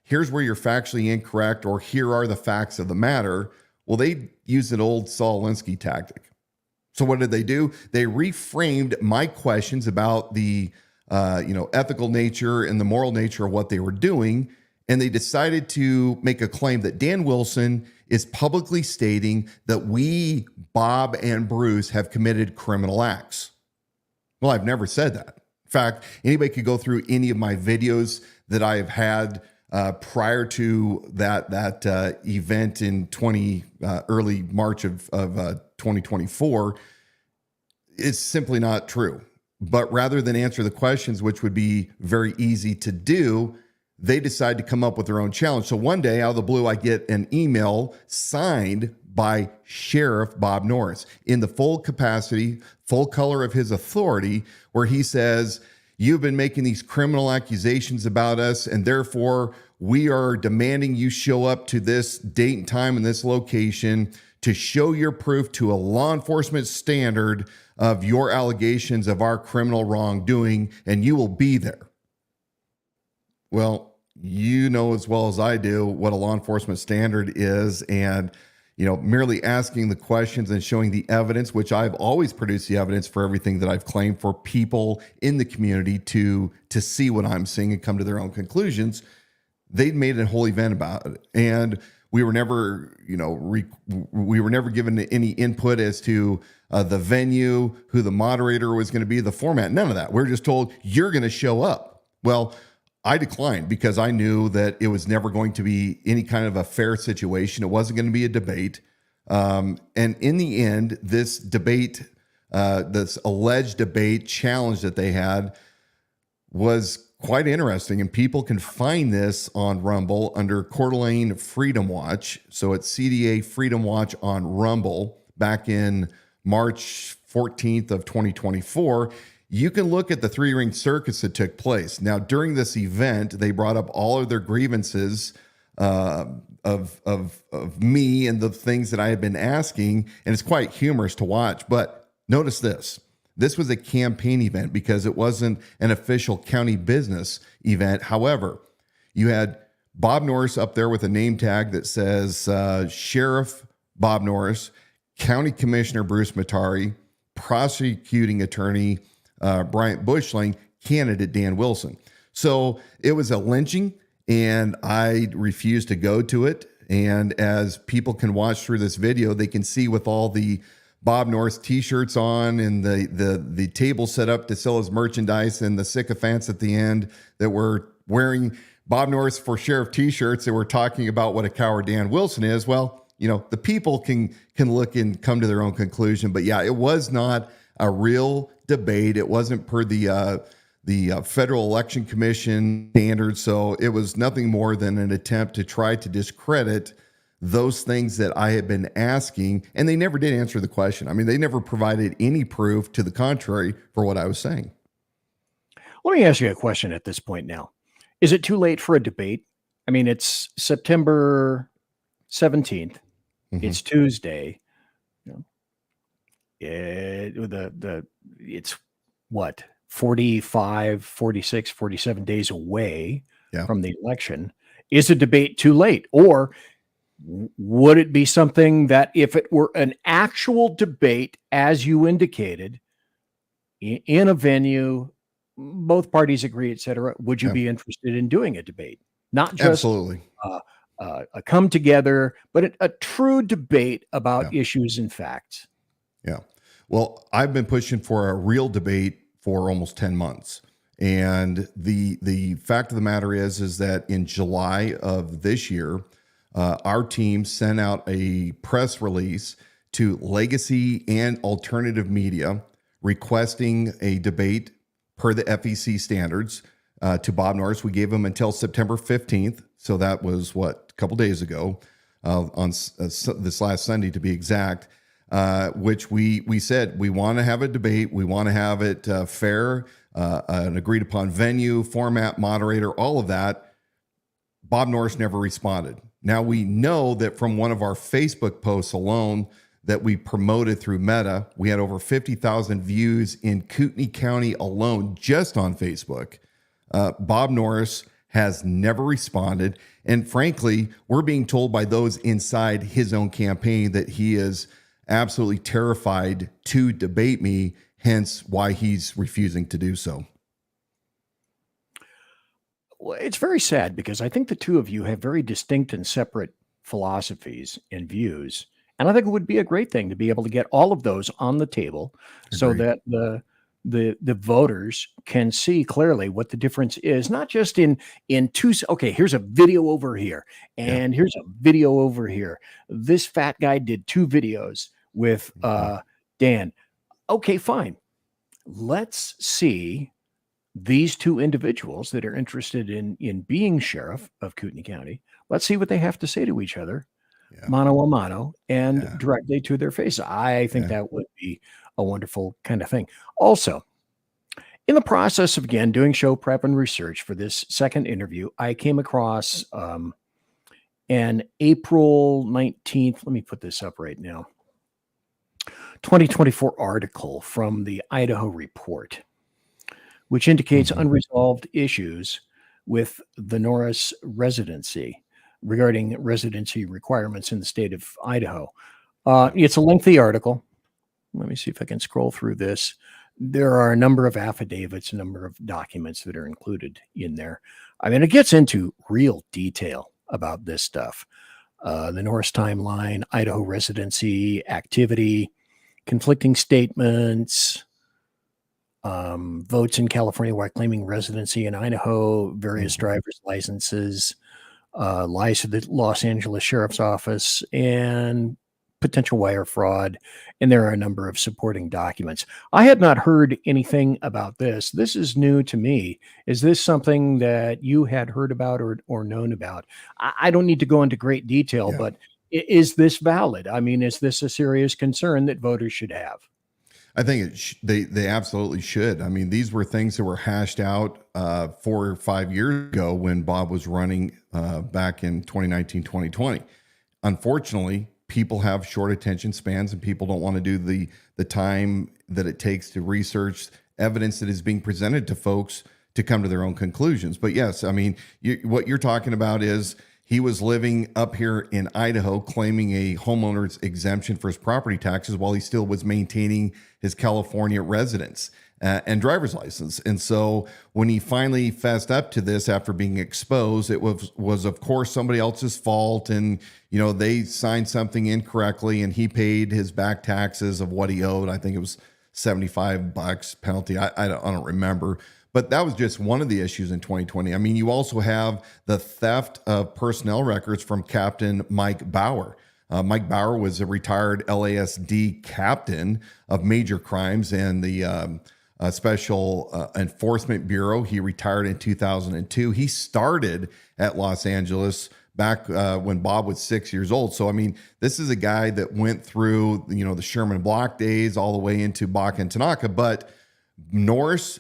here's where you're factually incorrect, or here are the facts of the matter, well, they used an old Saul Alinsky tactic. So what did they do? They reframed my questions about the ethical nature and the moral nature of what they were doing, and they decided to make a claim that Dan Wilson is publicly stating that we, Bob and Bruce, have committed criminal acts. Well, I've never said that. In fact, anybody could go through any of my videos that I have had prior to that event in early March of 2024. It's simply not true. But rather than answer the questions, which would be very easy to do, they decide to come up with their own challenge. So one day out of the blue, I get an email signed by Sheriff Bob Norris in the full capacity, full color of his authority, where he says, you've been making these criminal accusations about us, and therefore we are demanding you show up to this date and time in this location to show your proof to a law enforcement standard of your allegations of our criminal wrongdoing, and you will be there. Well, you know as well as I do what a law enforcement standard is, and merely asking the questions and showing the evidence, which I've always produced the evidence for everything that I've claimed for people in the community to see what I'm seeing and come to their own conclusions. They'd made a whole event about it, and we were never, we were never given any input as to the venue, who the moderator was going to be, the format, none of that. We're just told you're going to show up. Well, I declined because I knew that it was never going to be any kind of a fair situation. It wasn't going to be a debate. And in the end, this debate, this alleged debate challenge that they had was quite interesting. And people can find this on Rumble under Coeur d'Alene Freedom Watch. So it's CDA Freedom Watch on Rumble back in March 14th of 2024. You can look at the three-ring circus that took place. Now, during this event, they brought up all of their grievances of me and the things that I had been asking, and it's quite humorous to watch. But notice this. This was a campaign event because it wasn't an official county business event. However, you had Bob Norris up there with a name tag that says Sheriff Bob Norris, County Commissioner Bruce Matari, Prosecuting Attorney Bryant Bushling, candidate Dan Wilson. So it was a lynching, and I refused to go to it. And as people can watch through this video, they can see with all the Bob Norris t-shirts on and the table set up to sell his merchandise, and the sycophants at the end that were wearing Bob Norris for Sheriff t-shirts that were talking about what a coward Dan Wilson is. Well, the people can look and come to their own conclusion. But yeah, it was not a real debate. It wasn't per the Federal Election Commission standards. So it was nothing more than an attempt to try to discredit those things that I had been asking, and they never did answer the question. I mean, they never provided any proof to the contrary for what I was saying. Let me ask you a question at this point now. Is it too late for a debate? I mean, it's September 17th. Mm-hmm. It's Tuesday. It's what, 45, 46, 47 days away from the election. Is a debate too late? Or would it be something that if it were an actual debate, as you indicated, in a venue, both parties agree, et cetera, would you be interested in doing a debate? Not just absolutely a come together, but a true debate about issues and facts. Yeah. Well, I've been pushing for a real debate for almost 10 months. And the fact of the matter is that in July of this year, our team sent out a press release to legacy and alternative media requesting a debate per the FEC standards to Bob Norris. We gave him until September 15th. So that was a couple days ago on this last Sunday to be exact. which we said we want to have a debate. We want to have it fair, an agreed upon venue, format, moderator, all of that. Bob Norris never responded. Now we know that from one of our Facebook posts alone that we promoted through Meta, we had over 50,000 views in Kootenai County alone, just on Facebook. Bob Norris has never responded. And frankly, we're being told by those inside his own campaign that he is absolutely terrified to debate me, hence why he's refusing to do so. Well, it's very sad because I think the two of you have very distinct and separate philosophies and views. And I think it would be a great thing to be able to get all of those on the table so Agreed. that the voters can see clearly what the difference is, not just in two. Okay, here's a video over here, and here's a video over here. This fat guy did two videos with Dan. Okay, fine. Let's see these two individuals that are interested in being sheriff of Kootenai County. Let's see what they have to say to each other, mano a mano, and directly to their face. I think that would be a wonderful kind of thing. Also, in the process of, again, doing show prep and research for this second interview, I came across an April 19th, let me put this up right now, 2024 article from the Idaho Report, which indicates unresolved issues with the Norris residency regarding residency requirements in the state of Idaho. It's a lengthy article. Let me see if I can scroll through this. There are a number of affidavits, a number of documents that are included in there. I mean, it gets into real detail about this stuff. The Norris timeline, Idaho residency, activity, conflicting statements, votes in California while claiming residency in Idaho, various driver's licenses, lies to the Los Angeles Sheriff's Office, and potential wire fraud. And there are a number of supporting documents. I had not heard anything about this. This is new to me. Is this something that you had heard about or known about? I don't need to go into great detail, but is this valid? I mean, is this a serious concern that voters should have? I think they absolutely should. I mean, these were things that were hashed out 4 or 5 years ago when Bob was running back in 2019, 2020. Unfortunately, people have short attention spans and people don't want to do the time that it takes to research evidence that is being presented to folks to come to their own conclusions. But yes, I mean, what you're talking about is he was living up here in Idaho, claiming a homeowner's exemption for his property taxes while he still was maintaining his California residence and driver's license. And so when he finally fessed up to this after being exposed, it was of course somebody else's fault. And, you know, they signed something incorrectly and he paid his back taxes of what he owed. I think it was $75 penalty. I don't remember. But that was just one of the issues in 2020. I mean, you also have the theft of personnel records from Captain Mike Bauer. Mike Bauer was a retired LASD captain of major crimes and the Special Enforcement Bureau. He retired in 2002. He started at Los Angeles back when Bob was 6 years old. So, I mean, this is a guy that went through, you know, the Sherman Block days all the way into Baca and Tanaka. But Norris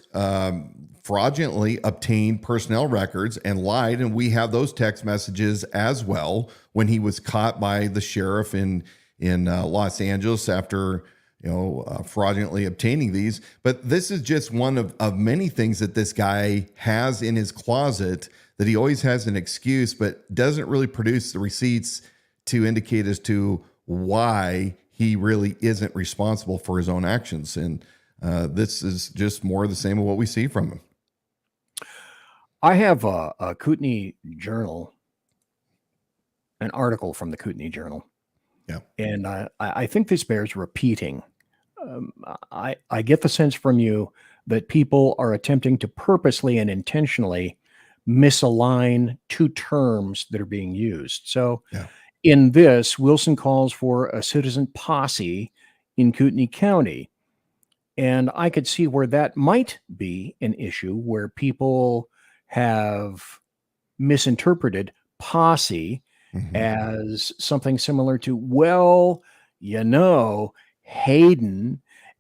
fraudulently obtained personnel records and lied, and we have those text messages as well when he was caught by the sheriff in Los Angeles after fraudulently obtaining these. But this is just one of many things that this guy has in his closet, that he always has an excuse, but doesn't really produce the receipts to indicate as to why he really isn't responsible for his own actions. And this is just more of the same of what we see from him. I have a Kootenai Journal, an article from the Kootenai Journal. Yeah. And I think this bears repeating. I get the sense from you that people are attempting to purposely and intentionally misalign two terms that are being used. So in this, Wilson calls for a citizen posse in Kootenai County. And I could see where that might be an issue, where people have misinterpreted posse as something similar to, well, Hayden,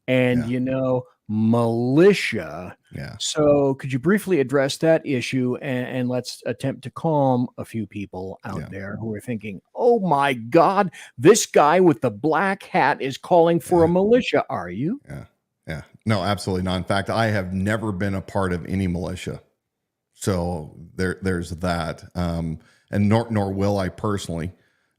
and Yeah. militia. Yeah. So could you briefly address that issue, and let's attempt to calm a few people out Yeah. there who are thinking, oh my God, this guy with the black hat is calling for a Yeah. militia. Are you? Yeah. Yeah. No, absolutely not. In fact, I have never been a part of any militia. So there's that. And nor will I personally.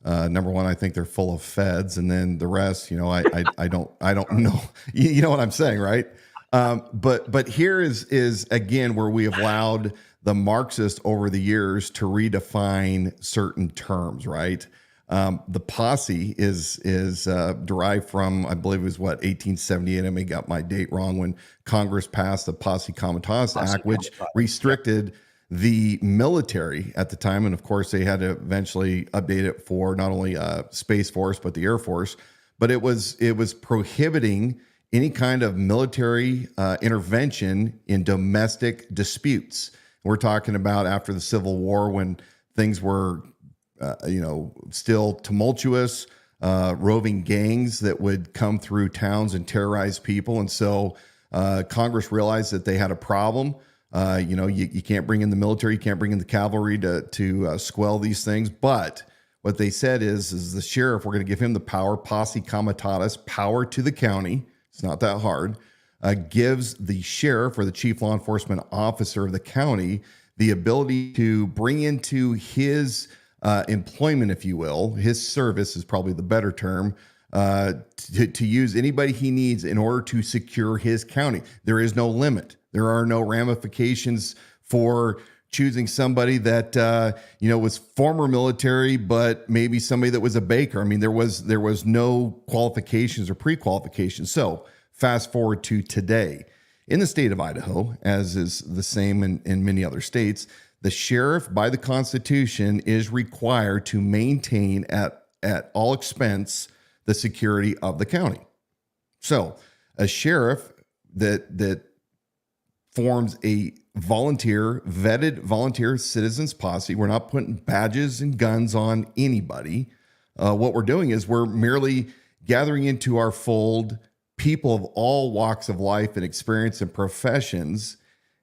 Number one, I think they're full of feds, and then the rest, I don't know. You know what I'm saying, right? But here is again where we have allowed the Marxists over the years to redefine certain terms, right? The posse is derived from, I believe it was 1878. I may got my date wrong, when Congress passed the Posse Comitatus Act, which restricted the military at the time. And of course, they had to eventually update it for not only Space Force, but the Air Force. But it was prohibiting any kind of military intervention in domestic disputes. We're talking about after the Civil War, when things were still tumultuous, roving gangs that would come through towns and terrorize people. And so Congress realized that they had a problem. You can't bring in the military, you can't bring in the cavalry to squell these things. But what they said is the sheriff, we're going to give him the power, posse comitatus, power to the county. It's not that hard. Gives the sheriff, or the chief law enforcement officer of the county, the ability to bring into his employment, if you will, his service is probably the better term, to use anybody he needs in order to secure his county. There is no limit. There are no ramifications for choosing somebody that was former military, but maybe somebody that was a baker. I mean, there was no qualifications or pre-qualifications. So fast forward to today. In the state of Idaho, as is the same in many other states, the sheriff, by the Constitution, is required to maintain at all expense the security of the county. So a sheriff that forms a vetted volunteer citizens posse. We're not putting badges and guns on anybody. What we're doing is we're merely gathering into our fold people of all walks of life and experience and professions,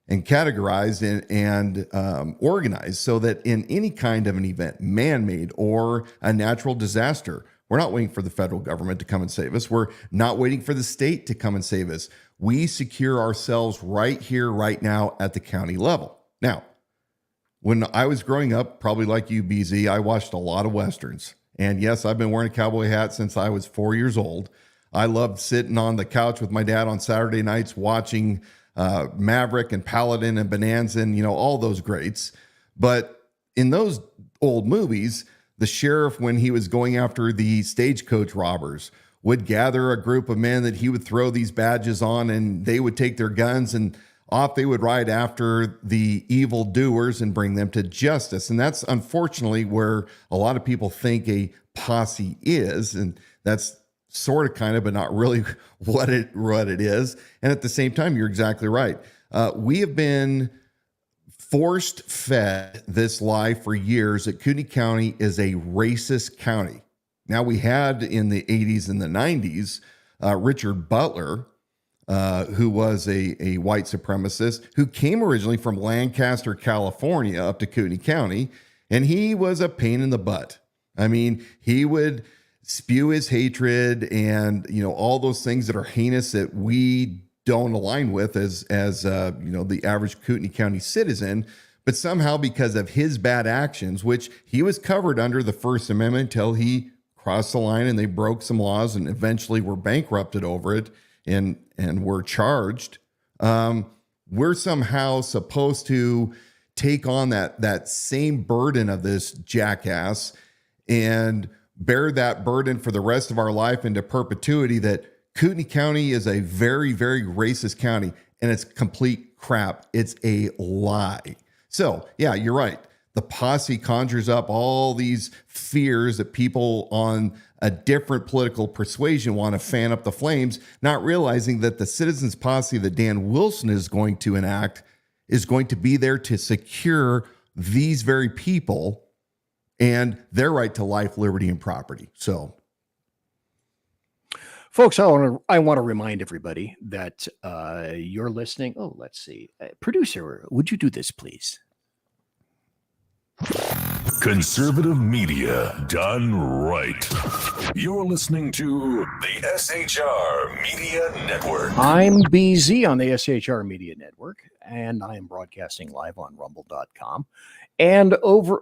and categorized and organized so that in any kind of an event, man-made or a natural disaster, we're not waiting for the federal government to come and save us. We're not waiting for the state to come and save us. We secure ourselves right here, right now at the county level. Now, when I was growing up, probably like you, BZ, I watched a lot of Westerns. And yes, I've been wearing a cowboy hat since I was 4 years old. I loved sitting on the couch with my dad on Saturday nights watching Maverick and Paladin and Bonanza and, all those greats. But in those old movies, the sheriff, when he was going after the stagecoach robbers, would gather a group of men that he would throw these badges on, and they would take their guns and off they would ride after the evil doers and bring them to justice. And that's unfortunately where a lot of people think a posse is. And that's sort of kind of, but not really what it is. And at the same time, you're exactly right. We have been forced fed this lie for years that Kootenai County is a racist county. Now, we had in the 80s and the 90s, Richard Butler, who was a white supremacist who came originally from Lancaster, California, up to Kootenai County, and he was a pain in the butt. I mean, he would spew his hatred and, all those things that are heinous that we don't align with as the average Kootenai County citizen. But somehow, because of his bad actions, which he was covered under the First Amendment until he crossed the line and they broke some laws and eventually were bankrupted over it and were charged, we're somehow supposed to take on that same burden of this jackass and bear that burden for the rest of our life into perpetuity, that Kootenai County is a very, very racist county, and it's complete crap. It's a lie. So, yeah, you're right. The posse conjures up all these fears that people on a different political persuasion want to fan up the flames, not realizing that the citizens posse that Dan Wilson is going to enact is going to be there to secure these very people and their right to life, liberty, and property. So, Folks, I want to remind everybody that you're listening. Oh, let's see. Producer, would you do this, please? Conservative media done right. You're listening to the SHR Media Network. I'm BZ on the SHR Media Network, and I am broadcasting live on rumble.com. And over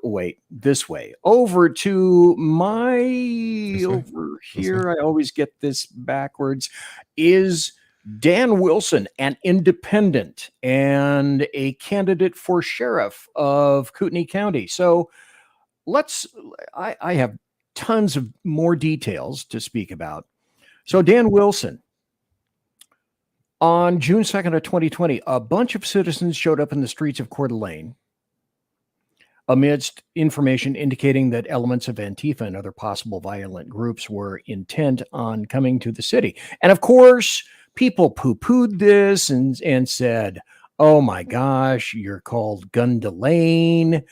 to my, over here, I always get this backwards, is Dan Wilson, an independent and a candidate for sheriff of Kootenai County. So I have tons of more details to speak about. So Dan Wilson, on June 2nd of 2020, a bunch of citizens showed up in the streets of Coeur d'Alene amidst information indicating that elements of Antifa and other possible violent groups were intent on coming to the city. And of course, people poo-pooed this and said, oh my gosh, you're called Gun Delane.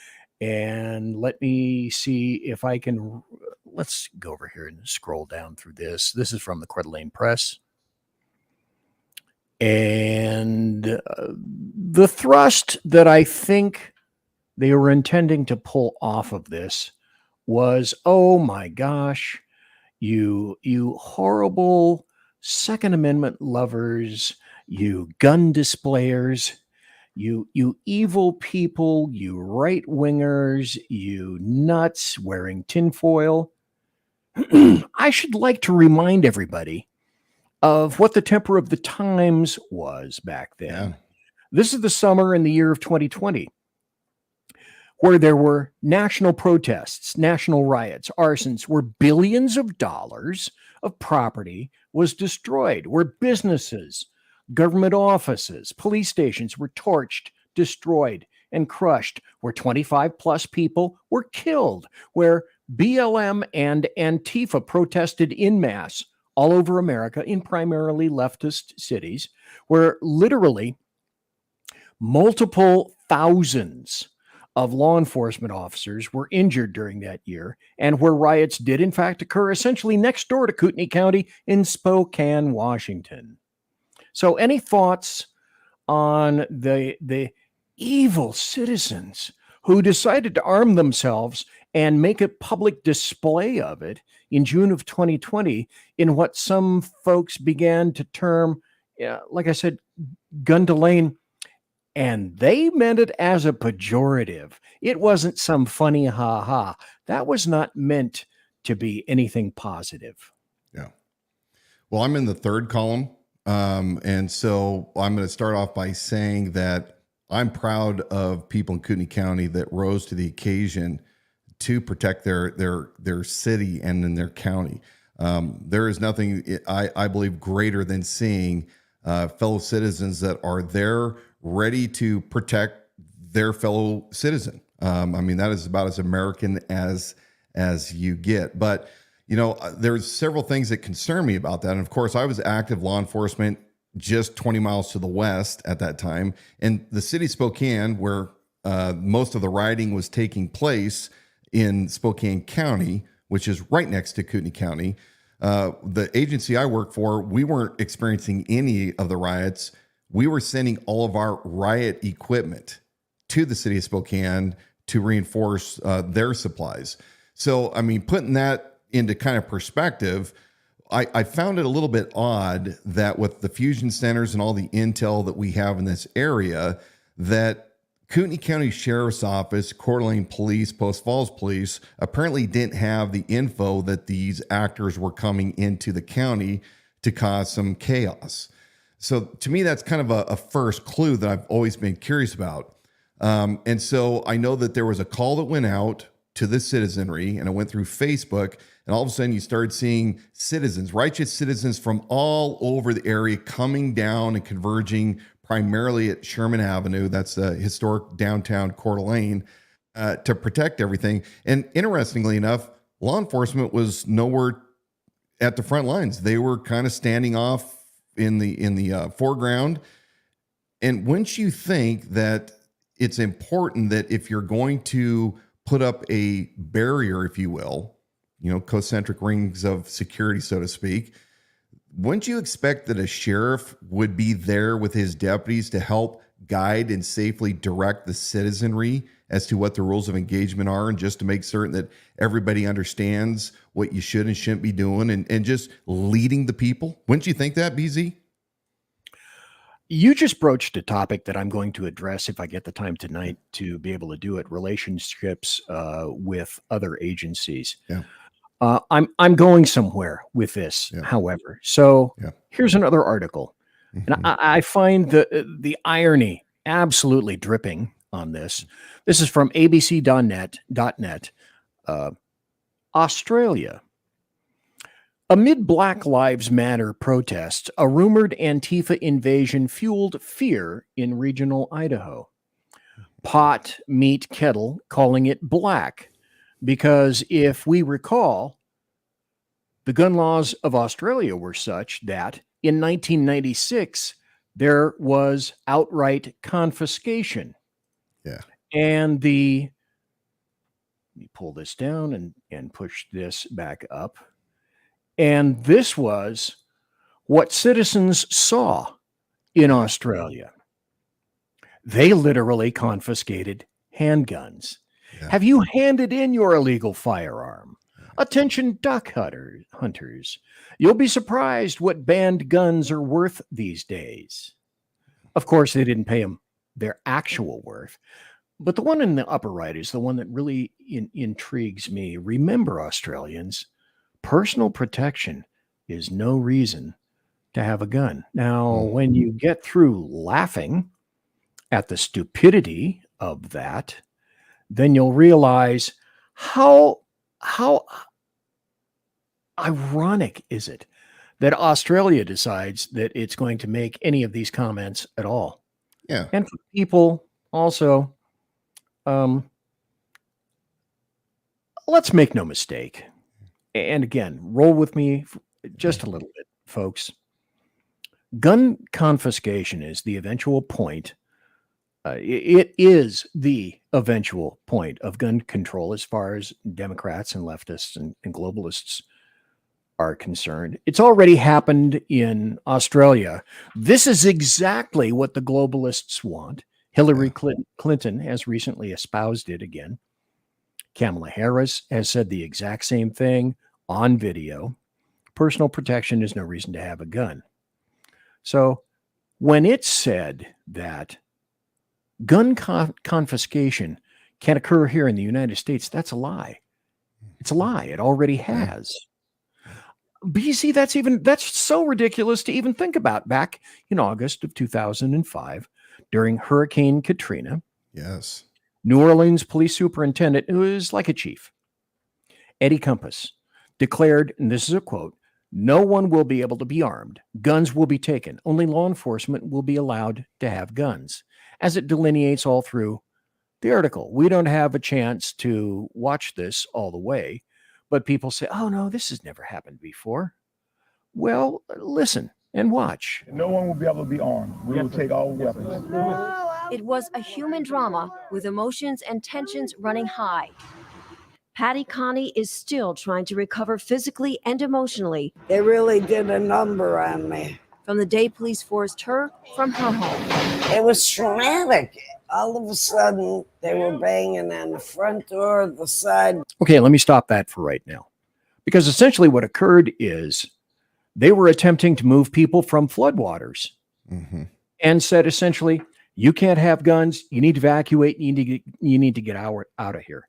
And let me see if I can, let's go over here and scroll down through this. This is from the Coeur d'Alene Press. And the thrust that I think they were intending to pull off of this was, oh my gosh, you horrible Second Amendment lovers, you gun displayers, you evil people, you right wingers, you nuts wearing tinfoil. I should like to remind everybody of what the temper of the times was back then. Yeah. This is the summer in the year of 2020. Where there were national protests, national riots, arsons, where billions of dollars of property was destroyed, where businesses, government offices, police stations were torched, destroyed, and crushed, where 25 plus people were killed, where BLM and Antifa protested en masse all over America in primarily leftist cities, where literally multiple thousands of law enforcement officers were injured during that year, and where riots did in fact occur essentially next door to Kootenai County in Spokane, Washington. So any thoughts on the evil citizens who decided to arm themselves and make a public display of it in June of 2020 in what some folks began to term, like I said, Gun Delane? And they meant it as a pejorative. It wasn't some funny ha-ha. That was not meant to be anything positive. Yeah. Well, I'm in the third column. And so I'm going to start off by saying that I'm proud of people in Kootenai County that rose to the occasion to protect their city and in their county. There is nothing, I believe, greater than seeing fellow citizens that are there ready to protect their fellow citizen. I mean, that is about as American as you get. But, you know, there's several things that concern me about that. And of course, I was active law enforcement just 20 miles to the west at that time. And the city of Spokane, where most of the rioting was taking place in Spokane County, which is right next to Kootenai County, the agency I work for, we weren't experiencing any of the riots. We were sending all of our riot equipment to the city of Spokane to reinforce their supplies. So, I mean, putting that into kind of perspective, I found it a little bit odd that with the fusion centers and all the intel that we have in this area, that Kootenai County Sheriff's Office, Coeur d'Alene Police, Post Falls Police apparently didn't have the info that these actors were coming into the county to cause some chaos. So to me, that's kind of a first clue that I've always been curious about. And so I know that there was a call that went out to the citizenry, and it went through Facebook, and all of a sudden you started seeing citizens, righteous citizens from all over the area coming down and converging primarily at Sherman Avenue. That's the historic downtown Coeur d'Alene, to protect everything. And interestingly enough, law enforcement was nowhere at the front lines. They were kind of standing off in the foreground. And wouldn't you think that it's important that if you're going to put up a barrier, if you will, you know, concentric rings of security, so to speak, wouldn't you expect that a sheriff would be there with his deputies to help guide and safely direct the citizenry as to what the rules of engagement are, and just to make certain that everybody understands what you should and shouldn't be doing, and just leading the people? Wouldn't you think that, BZ? You just broached a topic that I'm going to address if I get the time tonight to be able to do it: relationships with other agencies. Yeah. I'm going somewhere with this, Yeah. however. So Yeah. here's another article, and Mhm. I find the irony absolutely dripping on this. This is from abc.net. Australia. Amid Black Lives Matter protests, a rumored Antifa invasion fueled fear in regional Idaho. Pot meet kettle, calling it black, because if we recall, the gun laws of Australia were such that in 1996 there was outright confiscation. Yeah. And let me pull this down and push this back up. And this was what citizens saw in Australia. They literally confiscated handguns. Yeah. Have you handed in your illegal firearm? Attention duck hunters. You'll be surprised what banned guns are worth these days. Of course, they didn't pay them their actual worth. But the one in the upper right is the one that really intrigues me. Remember, Australians, personal protection is no reason to have a gun. Now, when you get through laughing at the stupidity of that, then you'll realize how ironic is it that Australia decides that it's going to make any of these comments at all. Yeah. And for people also, let's make no mistake. And again, roll with me just a little bit, folks. Gun confiscation is the eventual point. It is the eventual point of gun control as far as Democrats and leftists and globalists are concerned. It's already happened in Australia. This is exactly what the globalists want. Hillary Clinton has recently espoused it again. Kamala Harris has said the exact same thing on video. Personal protection is no reason to have a gun. So when it's said that gun confiscation can occur here in the United States, that's a lie. It's a lie. It already has. BC, that's so ridiculous to even think about. Back in August of 2005, during Hurricane Katrina, Yes. New Orleans police superintendent, who is like a chief, Eddie Compass, declared, and this is a quote, "No one will be able to be armed. Guns will be taken. Only law enforcement will be allowed to have guns." As it delineates all through the article. We don't have a chance to watch this all the way, but people say, "Oh no, this has never happened before." Well, listen and watch. No one will be able to be armed. We will take all weapons. It was a human drama with emotions and tensions running high. Patty Connie is still trying to recover physically and emotionally They really did a number on me. from the day police forced her from her home. It was traumatic. All of a sudden, they were banging on the front door, the side. Okay, let me stop that for right now. Because essentially what occurred is they were attempting to move people from floodwaters and said essentially, you can't have guns, you need to evacuate, you need to get out of here.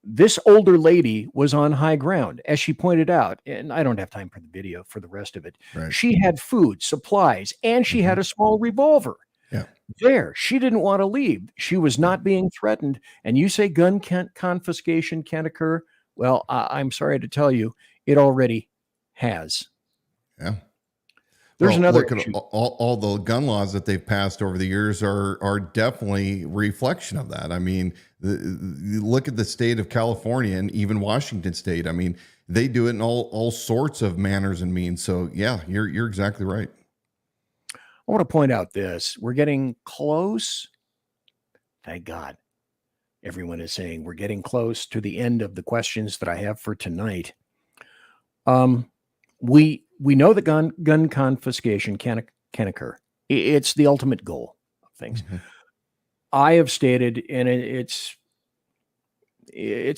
This older lady was on high ground, as she pointed out, and I don't have time for the video for the rest of it. Right. She had food, supplies, and she had a small revolver. Yeah. There, she didn't want to leave. She was not being threatened. And you say gun confiscation can occur? Well, I'm sorry to tell you, it already has. Yeah. There's another look at all the gun laws that they've passed over the years are definitely a reflection of that. I mean, you look at the state of California and even Washington State. I mean, they do it in all sorts of manners and means. So yeah, you're exactly right. I want to point out this. We're getting close. Thank God. Everyone is saying we're getting close to the end of the questions that I have for tonight. we know that gun confiscation can occur. It's the ultimate goal of things. Mhm. I have stated, and it's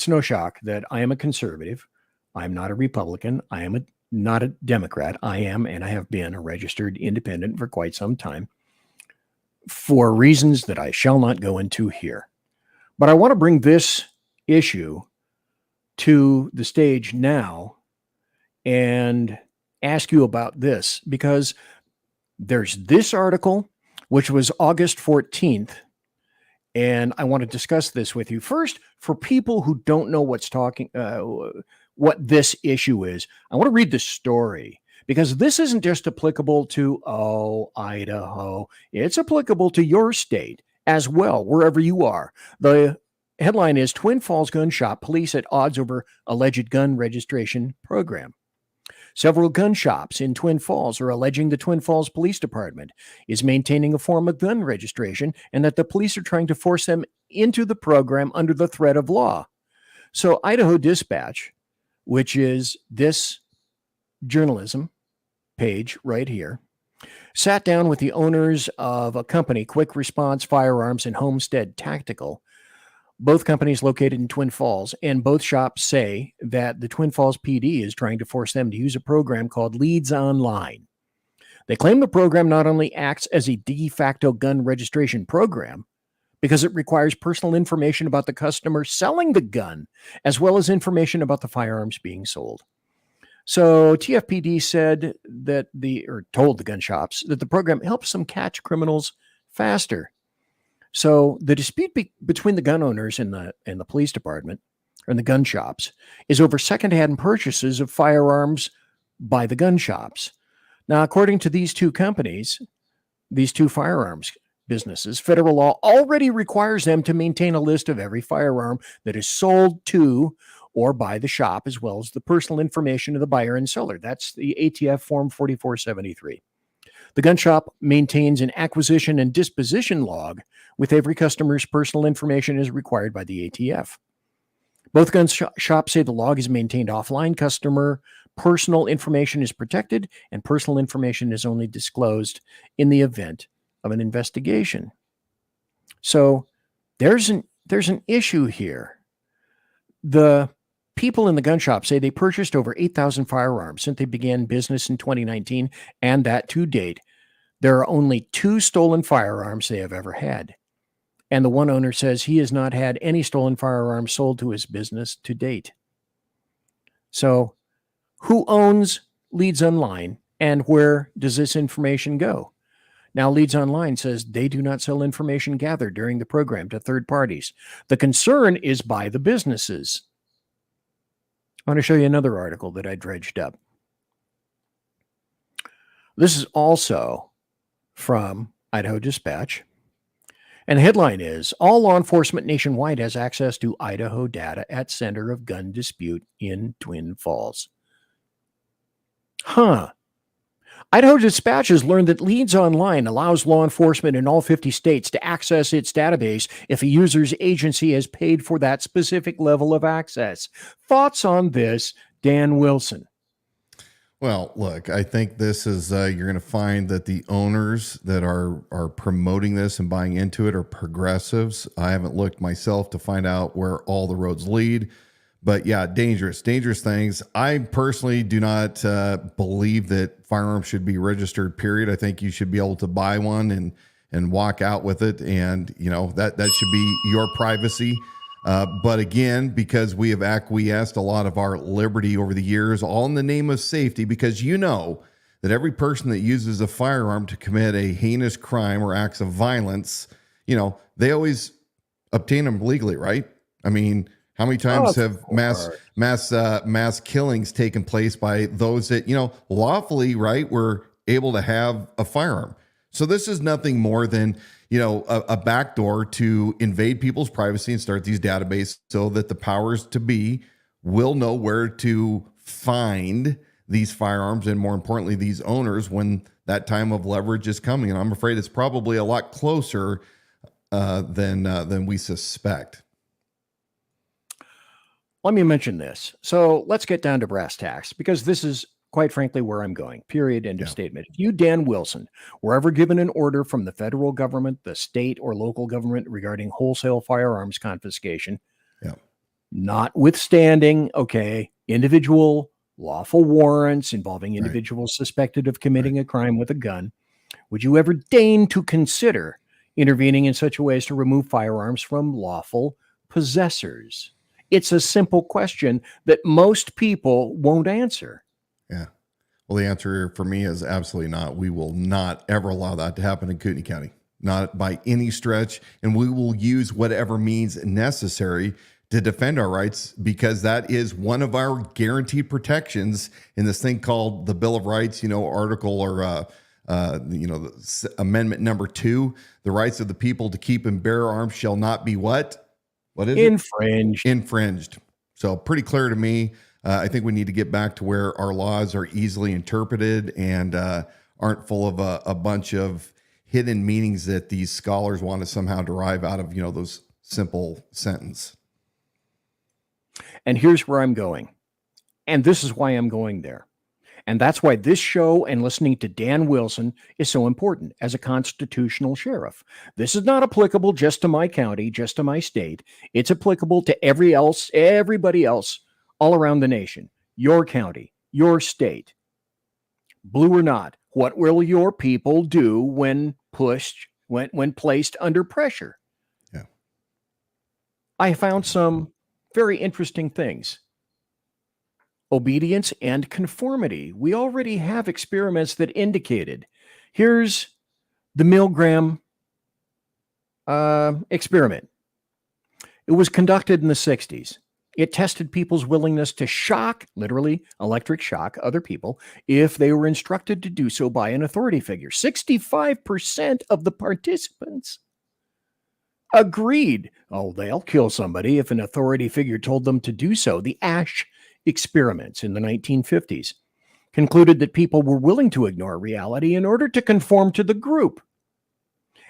no shock that I am a conservative. I'm not a Republican. I am not a Democrat. I am, and I have been, a registered independent for quite some time, for reasons that I shall not go into here. But I want to bring this issue to the stage now and ask you about this, because there's this article, which was August 14th, and I want to discuss this with you. First, for people who don't know what this issue is, I want to read the story, because this isn't just applicable to, Idaho. It's applicable to your state as well, wherever you are. The headline is Twin Falls Gun Shop, Police at Odds Over Alleged Gun Registration Program. Several gun shops in Twin Falls are alleging the Twin Falls Police Department is maintaining a form of gun registration and that the police are trying to force them into the program under the threat of law. So Idaho Dispatch, which is this journalism page right here, sat down with the owners of a company, Quick Response Firearms and Homestead Tactical, both companies located in Twin Falls, and both shops say that the Twin Falls PD is trying to force them to use a program called Leads Online. They claim the program not only acts as a de facto gun registration program, because it requires personal information about the customer selling the gun, as well as information about the firearms being sold. So TFPD said that told the gun shops that the program helps them catch criminals faster. So the dispute between the gun owners and the police department, and the gun shops, is over secondhand purchases of firearms by the gun shops. Now, according to these two companies, these two firearms businesses, federal law already requires them to maintain a list of every firearm that is sold to or by the shop, as well as the personal information of the buyer and seller. That's the ATF Form 4473. The gun shop maintains an acquisition and disposition log with every customer's personal information as required by the ATF. Both gun shops say the log is maintained offline. Customer personal information is protected, and personal information is only disclosed in the event of an investigation. So there's an issue here. The people in the gun shop say they purchased over 8,000 firearms since they began business in 2019, and that to date, there are only 2 stolen firearms they have ever had. And the one owner says he has not had any stolen firearms sold to his business to date. So who owns Leads Online, and where does this information go? Now, Leads Online says they do not sell information gathered during the program to third parties. The concern is by the businesses. I want to show you another article that I dredged up. This is also from Idaho Dispatch. And the headline is, all law enforcement nationwide has access to Idaho data at center of gun dispute in Twin Falls. Idaho Dispatch has learned that Leads Online allows law enforcement in all 50 states to access its database if a user's agency has paid for that specific level of access. Thoughts on this, Dan Wilson? Well, look, I think this is, you're going to find that the owners that are promoting this and buying into it are progressives. I haven't looked myself to find out where all the roads lead, but yeah, dangerous things. I personally do not believe that firearms should be registered, period. I think you should be able to buy one and walk out with it. And you know, that should be your privacy. But again, because we have acquiesced a lot of our liberty over the years, all in the name of safety, because you know that every person that uses a firearm to commit a heinous crime or acts of violence, you know, they always obtain them legally, right? I mean, how many times have mass killings taken place by those that, you know, lawfully, right, were able to have a firearm? So this is nothing more than, you know, a backdoor to invade people's privacy and start these databases so that the powers to be will know where to find these firearms and, more importantly, these owners when that time of leverage is coming. And I'm afraid it's probably a lot closer than we suspect. Let me mention this. So let's get down to brass tacks, because this is quite frankly, where I'm going. Period. End of statement. If you, Dan Wilson, were ever given an order from the federal government, the state or local government regarding wholesale firearms confiscation, notwithstanding, individual lawful warrants involving individuals suspected of committing a crime with a gun, would you ever deign to consider intervening in such a way as to remove firearms from lawful possessors? It's a simple question that most people won't answer. Yeah. Well, the answer for me is absolutely not. We will not ever allow that to happen in Kootenai County, not by any stretch. And we will use whatever means necessary to defend our rights, because that is one of our guaranteed protections in this thing called the Bill of Rights, article or, amendment number 2, the rights of the people to keep and bear arms shall not be what? What is Infringed. it? Infringed. So pretty clear to me. I think we need to get back to where our laws are easily interpreted and aren't full of a bunch of hidden meanings that these scholars want to somehow derive out of, those simple sentences. And here's where I'm going. And this is why I'm going there. And that's why this show and listening to Dan Wilson is so important as a constitutional sheriff. This is not applicable just to my county, just to my state. It's applicable to everybody else all around the nation. Your county, your state. Blue or not, what will your people do when placed under pressure? Yeah. I found some very interesting things. Obedience and conformity. We already have experiments that indicated. Here's the Milgram experiment. It was conducted in the 60s. It tested people's willingness to shock, literally electric shock, other people if they were instructed to do so by an authority figure. 65% of the participants agreed. Oh, they'll kill somebody if an authority figure told them to do so. The Ash experiments in the 1950s concluded that people were willing to ignore reality in order to conform to the group.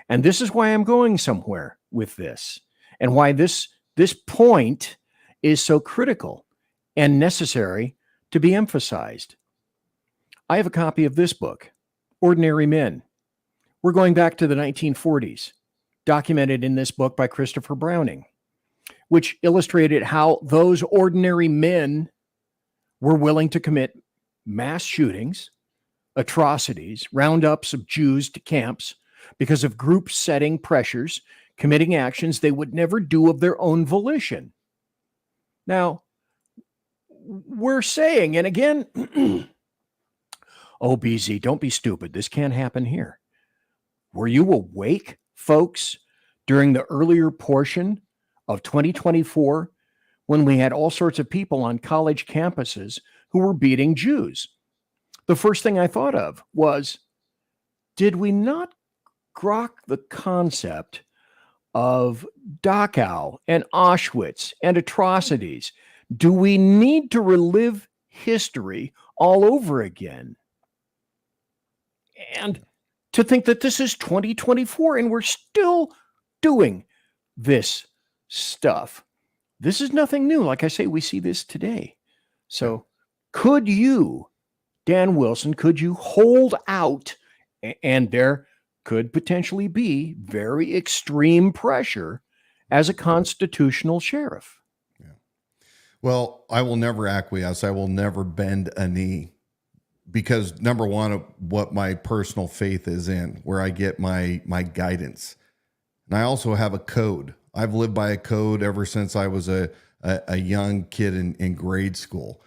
And this is why I'm going somewhere with this, and why this point is so critical and necessary to be emphasized. I have a copy of this book, Ordinary Men. We're going back to the 1940s, documented in this book by Christopher Browning, which illustrated how those ordinary men were willing to commit mass shootings, atrocities, roundups of Jews to camps because of group setting pressures, committing actions they would never do of their own volition. Now, we're saying, and again, oh, BZ, don't be stupid. This can't happen here. Were you awake, folks, during the earlier portion of 2024 when we had all sorts of people on college campuses who were beating Jews? The first thing I thought of was, did we not grok the concept of Dachau and Auschwitz and atrocities? Do we need to relive history all over again? And to think that this is 2024 and we're still doing this stuff. This is nothing new. Like I say, we see this today. So could you, Dan Wilson, could you hold out? And there could potentially be very extreme pressure as a constitutional sheriff. Yeah. Well, I will never acquiesce. I will never bend a knee, because number one, what my personal faith is in, where I get my guidance. And I also have a code. I've lived by a code ever since I was a young kid in grade school.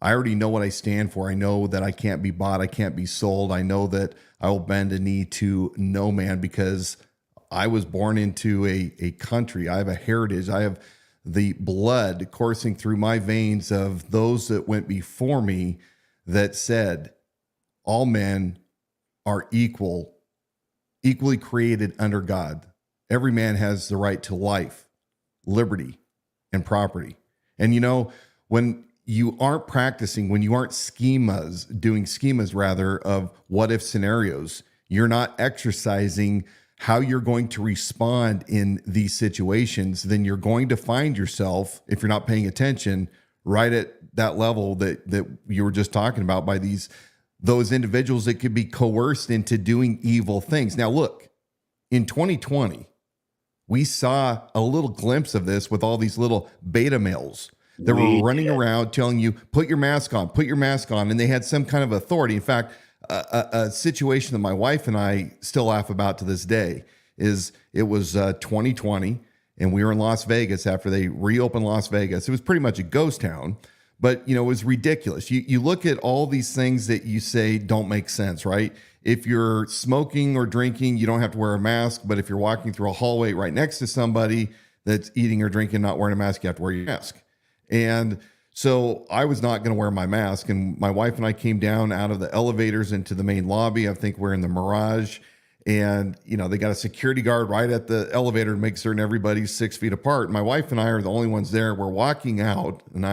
I already know what I stand for. I know that I can't be bought. I can't be sold. I know that I will bend a knee to no man, because I was born into a country. I have a heritage. I have the blood coursing through my veins of those that went before me that said all men are equally created under God. Every man has the right to life, liberty, and property. And when you aren't practicing, when you aren't doing schemas of what if scenarios, you're not exercising how you're going to respond in these situations, then you're going to find yourself, if you're not paying attention, right at that level that you were just talking about by those individuals that could be coerced into doing evil things. Now, look, in 2020, we saw a little glimpse of this with all these little beta males that were running around telling you, put your mask on, and they had some kind of authority. In fact, a situation that my wife and I still laugh about to this day is it was 2020, and we were in Las Vegas after they reopened Las Vegas. It was pretty much a ghost town, but it was ridiculous. You look at all these things that you say don't make sense, right? If you're smoking or drinking, you don't have to wear a mask, but if you're walking through a hallway right next to somebody that's eating or drinking, not wearing a mask, you have to wear your mask. And so I was not going to wear my mask, and my wife and I came down out of the elevators into the main lobby. I think we're in the Mirage, and they got a security guard right at the elevator to make certain everybody's 6 feet apart. My wife and I are the only ones there. We're walking out, and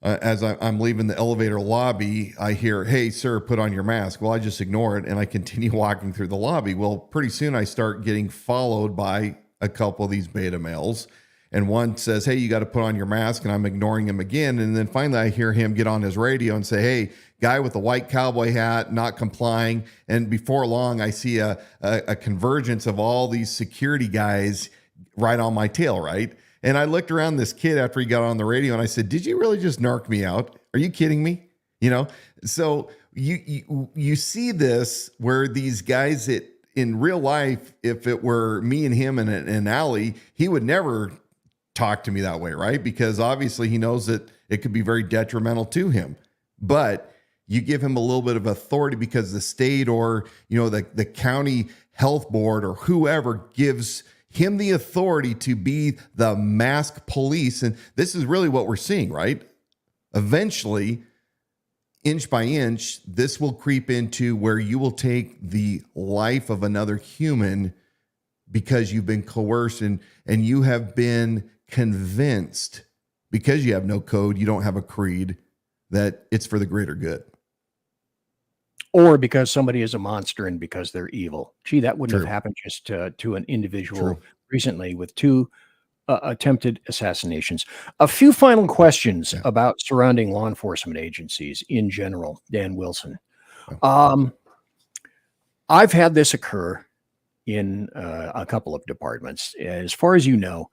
as I'm leaving the elevator lobby, I hear, "Hey, sir, put on your mask." Well, I just ignore it, and I continue walking through the lobby. Well, pretty soon I start getting followed by a couple of these beta males. And one says, "Hey, you got to put on your mask," and I'm ignoring him again. And then finally I hear him get on his radio and say, "Hey, guy with the white cowboy hat, not complying." And before long, I see a convergence of all these security guys right on my tail, right? And I looked around this kid after he got on the radio and I said, "Did you really just narc me out? Are you kidding me?" So you see this where these guys that in real life, if it were me and him in an alley, he would never talk to me that way, right? Because obviously he knows that it could be very detrimental to him. But you give him a little bit of authority because the state or the county health board or whoever gives him the authority to be the mask police. And this is really what we're seeing, right? Eventually, inch by inch, this will creep into where you will take the life of another human because you've been coerced and you have been convinced, because you have no code, you don't have a creed, that it's for the greater good. Or because somebody is a monster and because they're evil. Gee, that wouldn't True. have happened just to an individual True. recently with 2 attempted assassinations. A few final questions about surrounding law enforcement agencies in general, Dan Wilson. I've had this occur in a couple of departments. As far as you know,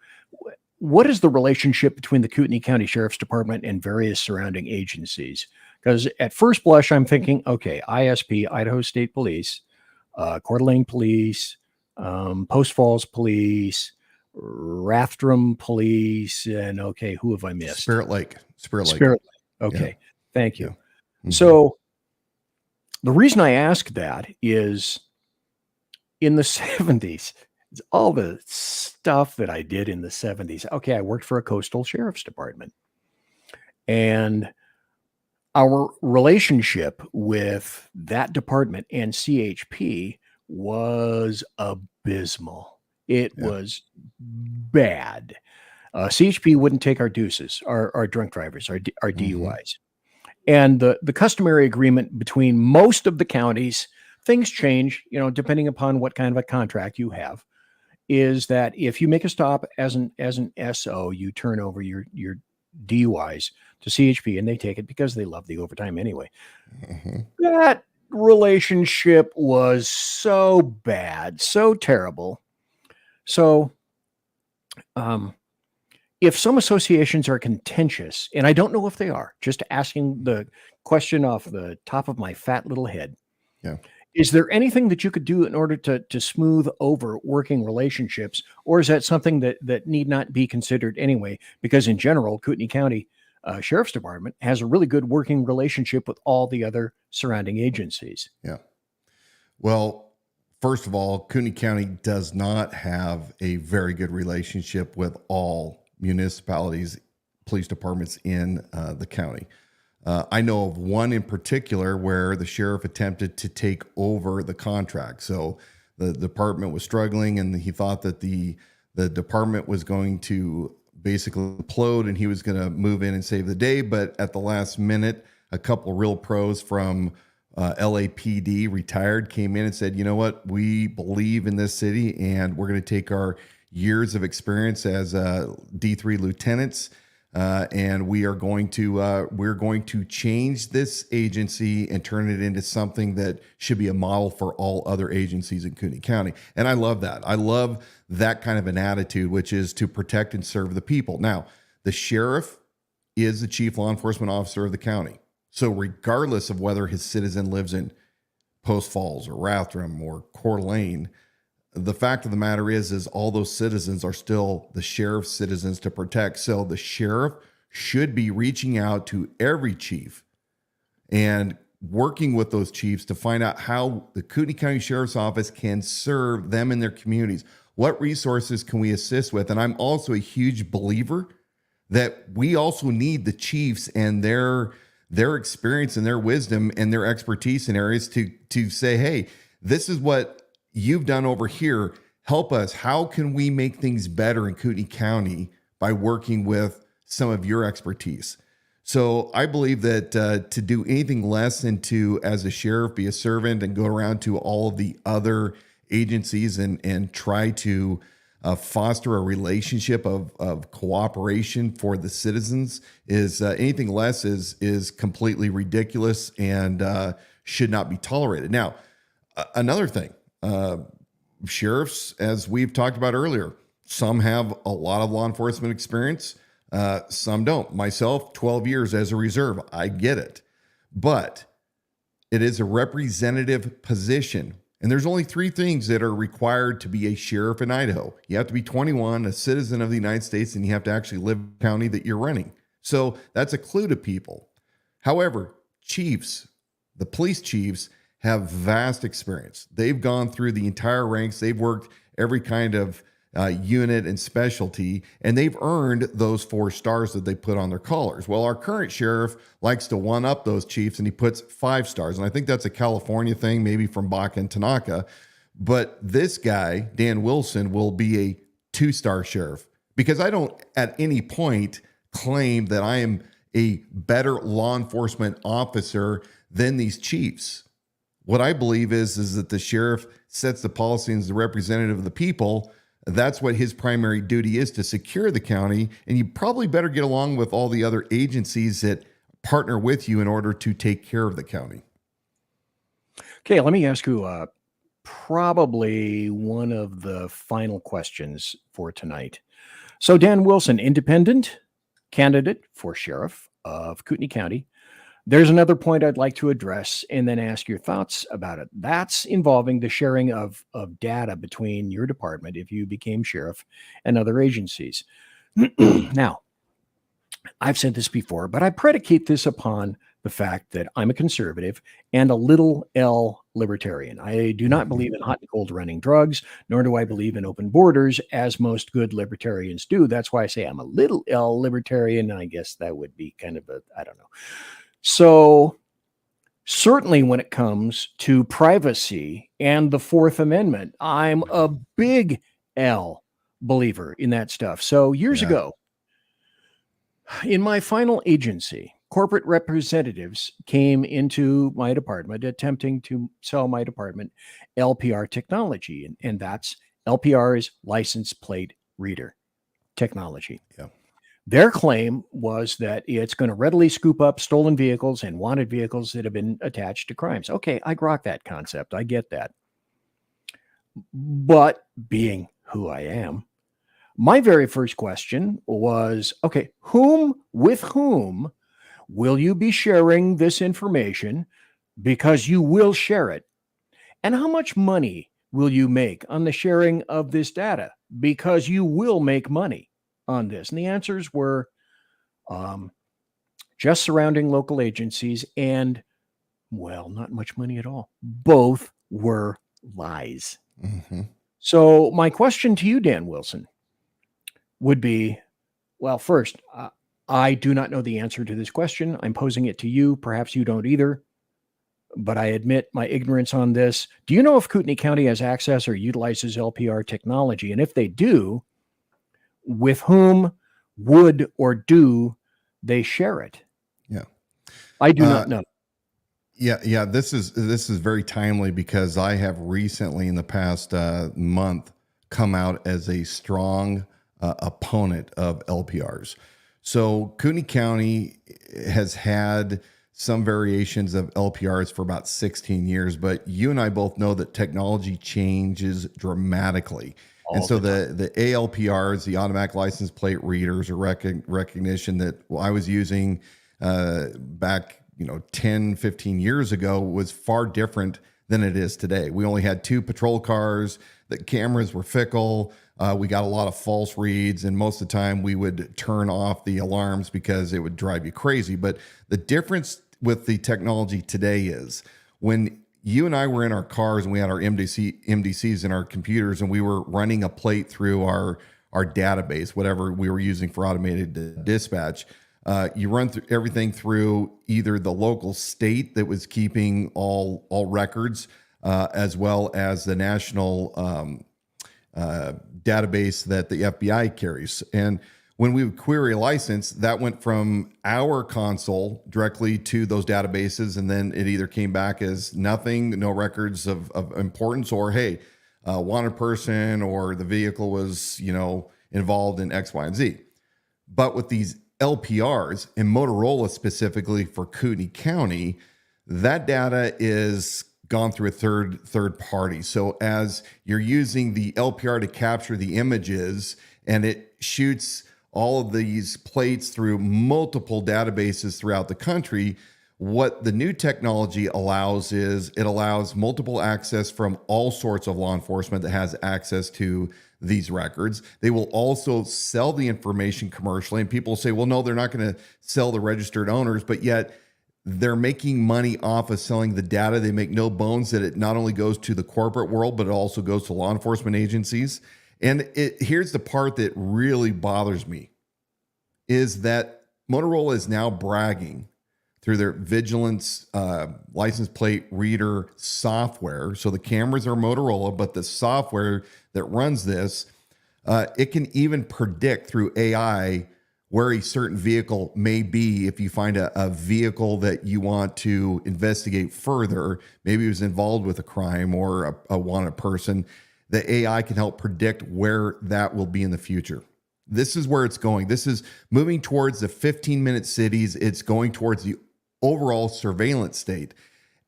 what is the relationship between the Kootenai County Sheriff's Department and various surrounding agencies? Because at first blush, I'm thinking, okay, ISP, Idaho State Police, Coeur d'Alene Police, Post Falls Police, Rathdrum Police, and okay, who have I missed? Spirit Lake. Okay, thank you. Yeah. Mm-hmm. So the reason I ask that is in the 70s, all the stuff that I did in the 70s. Okay, I worked for a coastal sheriff's department. And our relationship with that department and CHP was abysmal. It was bad. CHP wouldn't take our deuces, our drunk drivers, our DUIs. And the customary agreement between most of the counties, things change, depending upon what kind of a contract you have, is that if you make a stop as an SO, you turn over your DUIs to CHP and they take it because they love the overtime anyway. That relationship was so bad, so terrible. So if some associations are contentious, and I don't know if they are, just asking the question off the top of my fat little head. Yeah. Is there anything that you could do in order to smooth over working relationships, or is that something that need not be considered anyway? Because in general, Kootenai County Sheriff's Department has a really good working relationship with all the other surrounding agencies. Yeah. Well, first of all, Kootenai County does not have a very good relationship with all municipalities, police departments in the county. I know of one in particular where the sheriff attempted to take over the contract. So the department was struggling and he thought that the department was going to basically implode and he was going to move in and save the day. But at the last minute, a couple real pros from LAPD retired, came in and said, "You know what? We believe in this city and we're going to take our years of experience as D3 lieutenants. And we're going to change this agency and turn it into something that should be a model for all other agencies in Kootenai County. And I love that. I love that kind of an attitude, which is to protect and serve the people. Now, the sheriff is the chief law enforcement officer of the county. So regardless of whether his citizen lives in Post Falls or Rathdrum or Coeur d'Alene, the fact of the matter is all those citizens are still the sheriff's citizens to protect. So the sheriff should be reaching out to every chief and working with those chiefs to find out how the Kootenai County Sheriff's Office can serve them in their communities. What resources can we assist with? And I'm also a huge believer that we also need the chiefs and their experience and their wisdom and their expertise in areas to say, hey, this is what you've done over here. Help us. How can we make things better in Kootenai County by working with some of your expertise? So I believe that to do anything less than to, as a sheriff, be a servant and go around to all of the other agencies and try to foster a relationship of cooperation for the citizens is anything less is completely ridiculous and should not be tolerated. Now, another thing, sheriffs, as we've talked about earlier, some have a lot of law enforcement experience. Some don't. Myself, 12 years as a reserve. I get it. But it is a representative position. And there's only 3 things that are required to be a sheriff in Idaho. You have to be 21, a citizen of the United States, and you have to actually live in the county that you're running. So that's a clue to people. However, chiefs, the police chiefs, have vast experience. They've gone through the entire ranks. They've worked every kind of unit and specialty, and they've earned those 4 stars that they put on their collars. Well, our current sheriff likes to one up those chiefs, and he puts 5 stars. And I think that's a California thing, maybe from Baca and Tanaka. But this guy, Dan Wilson, will be a 2-star sheriff, because I don't at any point claim that I am a better law enforcement officer than these chiefs. What I believe is that the sheriff sets the policy and is the representative of the people. That's what his primary duty is, to secure the county. And you probably better get along with all the other agencies that partner with you in order to take care of the county. Okay, let me ask you probably one of the final questions for tonight. So Dan Wilson, independent candidate for sheriff of Kootenai County. There's another point I'd like to address and then ask your thoughts about it. That's involving the sharing of data between your department, if you became sheriff, and other agencies. Now, I've said this before, but I predicate this upon the fact that I'm a conservative and a little L libertarian. I do not believe in hot and cold running drugs, nor do I believe in open borders, as most good libertarians do. That's why I say I'm a little L libertarian. I guess that would be kind of I don't know. So certainly when it comes to privacy and the Fourth Amendment, I'm a big L believer in that stuff. So years ago, in my final agency, corporate representatives came into my department attempting to sell my department LPR technology. And that's LPR is license plate reader technology. Yeah. Their claim was that it's going to readily scoop up stolen vehicles and wanted vehicles that have been attached to crimes. Okay, I grok that concept. I get that. But being who I am, my very first question was, okay, with whom will you be sharing this information? Because you will share it. And how much money will you make on the sharing of this data? Because you will make money on this. And the answers were just surrounding local agencies and, well, not much money at all. Both were lies. Mm-hmm. So my question to you, Dan Wilson, would be, well, first, I do not know the answer to this question. I'm posing it to you. Perhaps you don't either, but I admit my ignorance on this. Do you know if Kootenai County has access or utilizes LPR technology? And if they do, with whom would or do they share it? Yeah. I do not know. Yeah. This is very timely because I have recently in the past month come out as a strong opponent of LPRs. So Kootenai County has had some variations of LPRs for about 16 years, but you and I both know that technology changes dramatically. And so the ALPRs, the automatic license plate readers or recognition that I was using back 10, 15 years ago was far different than it is today. We only had 2 patrol cars. The cameras were fickle. We got a lot of false reads, and most of the time we would turn off the alarms because it would drive you crazy. But the difference with the technology today is when you and I were in our cars and we had our MDCs in our computers and we were running a plate through our database, whatever we were using for automated dispatch, you run through everything through either the local state that was keeping all records, as well as the national database that the FBI carries. And when we would query a license, that went from our console directly to those databases, and then it either came back as nothing, no records of importance, or hey, wanted person, or the vehicle was involved in X, Y, and Z. But with these LPRs, and Motorola specifically for Kootenai County, that data is gone through a third party. So as you're using the LPR to capture the images, and it shoots all of these plates through multiple databases throughout the country, what the new technology allows is it allows multiple access from all sorts of law enforcement that has access to these records. They will also sell the information commercially, and people say, well, no, they're not going to sell the registered owners, but yet they're making money off of selling the data. They make no bones that it not only goes to the corporate world, but it also goes to law enforcement agencies. And here's the part that really bothers me, is that Motorola is now bragging through their vigilance license plate reader software. So the cameras are Motorola, but the software that runs this, it can even predict through AI where a certain vehicle may be. If you find a vehicle that you want to investigate further, maybe it was involved with a crime or a wanted person, the AI can help predict where that will be in the future. This is where it's going. This is moving towards the 15-minute cities. It's going towards the overall surveillance state.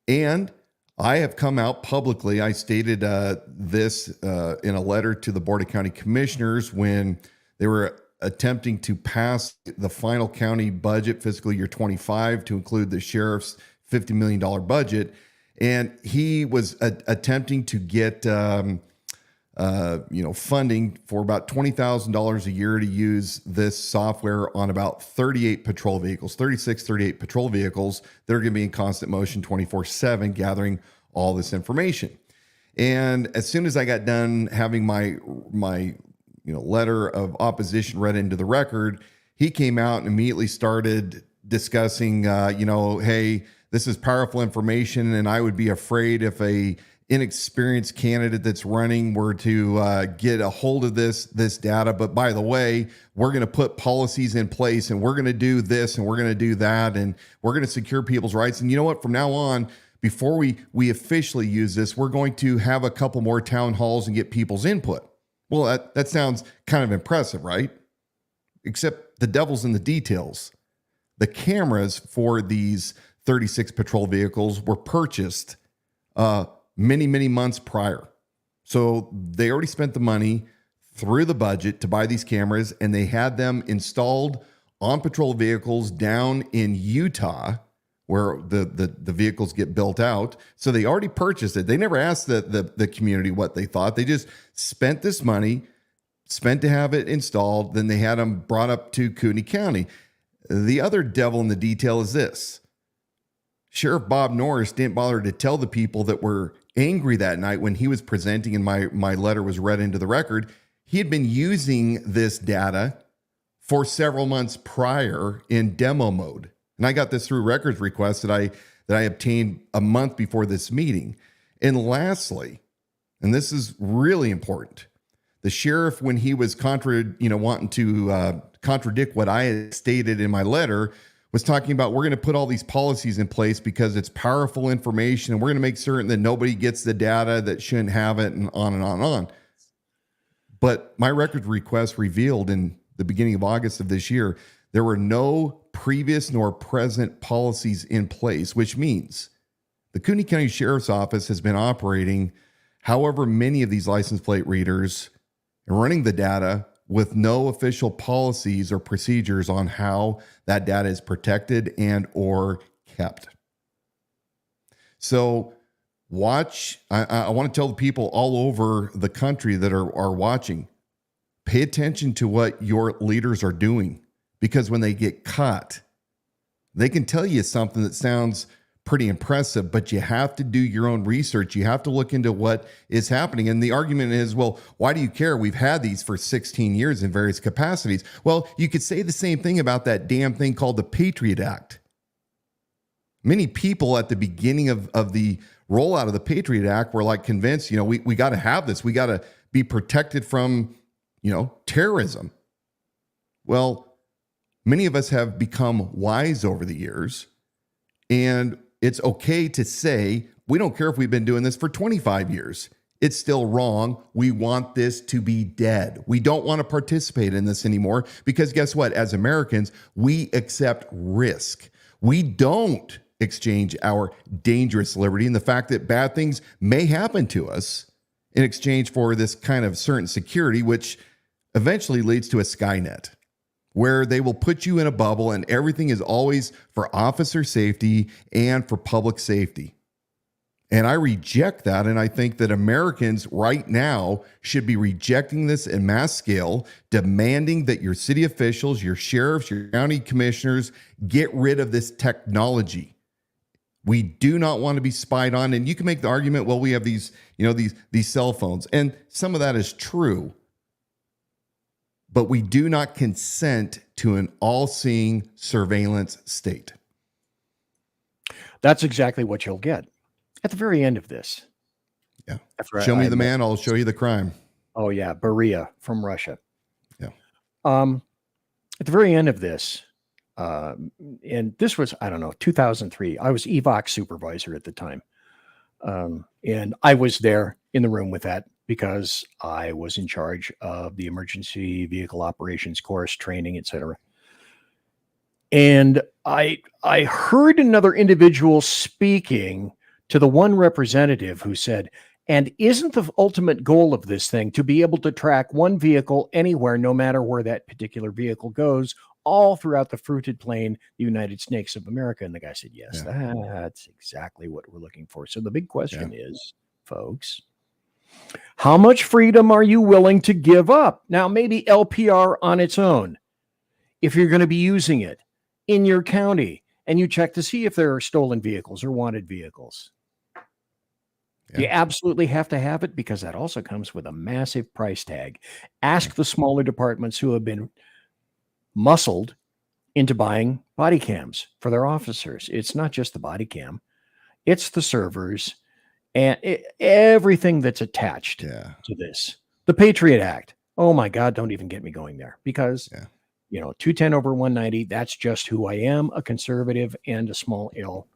And I have come out publicly. I stated this in a letter to the Board of County Commissioners when they were attempting to pass the final county budget fiscal year 25 to include the sheriff's $50 million budget. And he was attempting to get funding for about $20,000 a year to use this software on about 38 patrol vehicles, 38 patrol vehicles that are going to be in constant motion 24/7, gathering all this information. And as soon as I got done having my letter of opposition read into the record, he came out and immediately started discussing, hey, this is powerful information, and I would be afraid if a inexperienced candidate that's running were to get a hold of this data. But by the way, we're going to put policies in place, and we're going to do this, and we're going to do that, and we're going to secure people's rights. And you know what? From now on, before we officially use this, we're going to have a couple more town halls and get people's input. Well, that sounds kind of impressive, right? Except the devil's in the details. The cameras for these 36 patrol vehicles were purchased many months prior. So they already spent the money through the budget to buy these cameras, and they had them installed on patrol vehicles down in Utah, where the vehicles get built out. So they already purchased it. They never asked the community what they thought. They just spent this money, spent to have it installed. Then they had them brought up to Kootenai County. The other devil in the detail is this. Sheriff Bob Norris didn't bother to tell the people that were angry that night when he was presenting and my letter was read into the record. He had been using this data for several months prior in demo mode. And I got this through records requests that I obtained a month before this meeting. And lastly, and this is really important, the sheriff, when he was wanting to contradict what I had stated in my letter, was talking about we're going to put all these policies in place because it's powerful information, and we're going to make certain that nobody gets the data that shouldn't have it, and on and on and on. But my records request revealed in the beginning of August of this year, there were no previous nor present policies in place, which means the Kootenai County Sheriff's Office has been operating however many of these license plate readers and running the data with no official policies or procedures on how that data is protected and or kept. So I want to tell the people all over the country that are watching, pay attention to what your leaders are doing, because when they get caught, they can tell you something that sounds pretty impressive, but you have to do your own research. You have to look into what is happening. And the argument is, well, why do you care? We've had these for 16 years in various capacities. Well, you could say the same thing about that damn thing called the Patriot Act. Many people at the beginning of the rollout of the Patriot Act were like convinced, we got to have this. We got to be protected from, terrorism. Well, many of us have become wise over the years, and it's okay to say, we don't care if we've been doing this for 25 years. It's still wrong. We want this to be dead. We don't want to participate in this anymore because guess what? As Americans, we accept risk. We don't exchange our dangerous liberty and the fact that bad things may happen to us in exchange for this kind of certain security, which eventually leads to a Skynet, where they will put you in a bubble and everything is always for officer safety and for public safety. And I reject that. And I think that Americans right now should be rejecting this in mass scale, demanding that your city officials, your sheriffs, your county commissioners get rid of this technology. We do not want to be spied on. And you can make the argument, well, we have these cell phones. And some of that is true. But we do not consent to an all-seeing surveillance state. That's exactly what you'll get at the very end of this. Yeah. Show me the man, I'll show you the crime. Oh, yeah. Beria from Russia. Yeah. At the very end of this, and this was, 2003. I was EVOC supervisor at the time. And I was there in the room with that because I was in charge of the emergency vehicle operations course, training, etc. And I heard another individual speaking to the one representative who said, and isn't the ultimate goal of this thing to be able to track one vehicle anywhere, no matter where that particular vehicle goes, all throughout the fruited plain, the United States of America? And the guy said, yes, that's exactly what we're looking for. So the big question is, folks, how much freedom are you willing to give up? Now, maybe LPR on its own, if you're going to be using it in your county and you check to see if there are stolen vehicles or wanted vehicles. You absolutely have to have it because that also comes with a massive price tag. Ask the smaller departments who have been muscled into buying body cams for their officers. It's not just the body cam, it's the servers and everything that's attached to this. The Patriot Act. Oh my God, don't even get me going there because, 210 over 190, that's just who I am, a conservative and a small L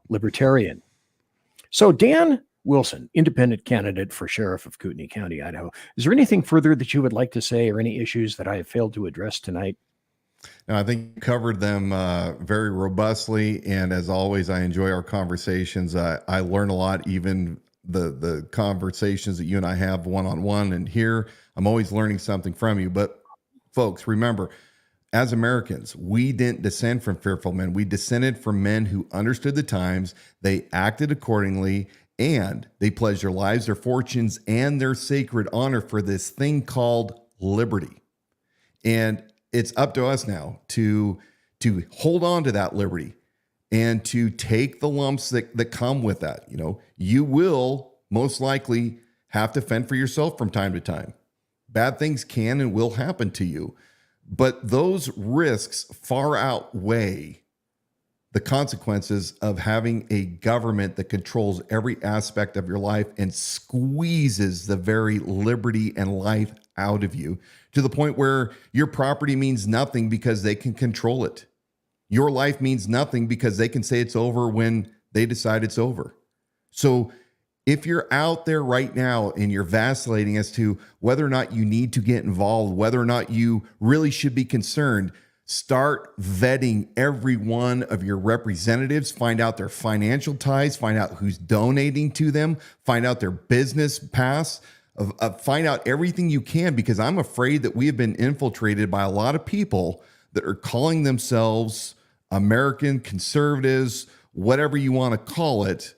libertarian. So Dan Wilson, independent candidate for sheriff of Kootenai County, Idaho. Is there anything further that you would like to say or any issues that I have failed to address tonight? No, I think you covered them very robustly. And as always, I enjoy our conversations. I learn a lot, even the conversations that you and I have one-on-one. And here, I'm always learning something from you. But folks, remember, as Americans, we didn't descend from fearful men. We descended from men who understood the times. They acted accordingly, and they pledged their lives, their fortunes, and their sacred honor for this thing called liberty. And it's up to us now to hold on to that liberty and to take the lumps that come with that. You will most likely have to fend for yourself from time to time. Bad things can and will happen to you, but those risks far outweigh the consequences of having a government that controls every aspect of your life and squeezes the very liberty and life out of you to the point where your property means nothing because they can control it. Your life means nothing because they can say it's over when they decide it's over. So If you're out there right now and you're vacillating as to whether or not you need to get involved, whether or not you really should be concerned, start vetting every one of your representatives, find out their financial ties, find out who's donating to them, find out their business past, find out everything you can, because I'm afraid that we have been infiltrated by a lot of people that are calling themselves American conservatives, whatever you want to call it.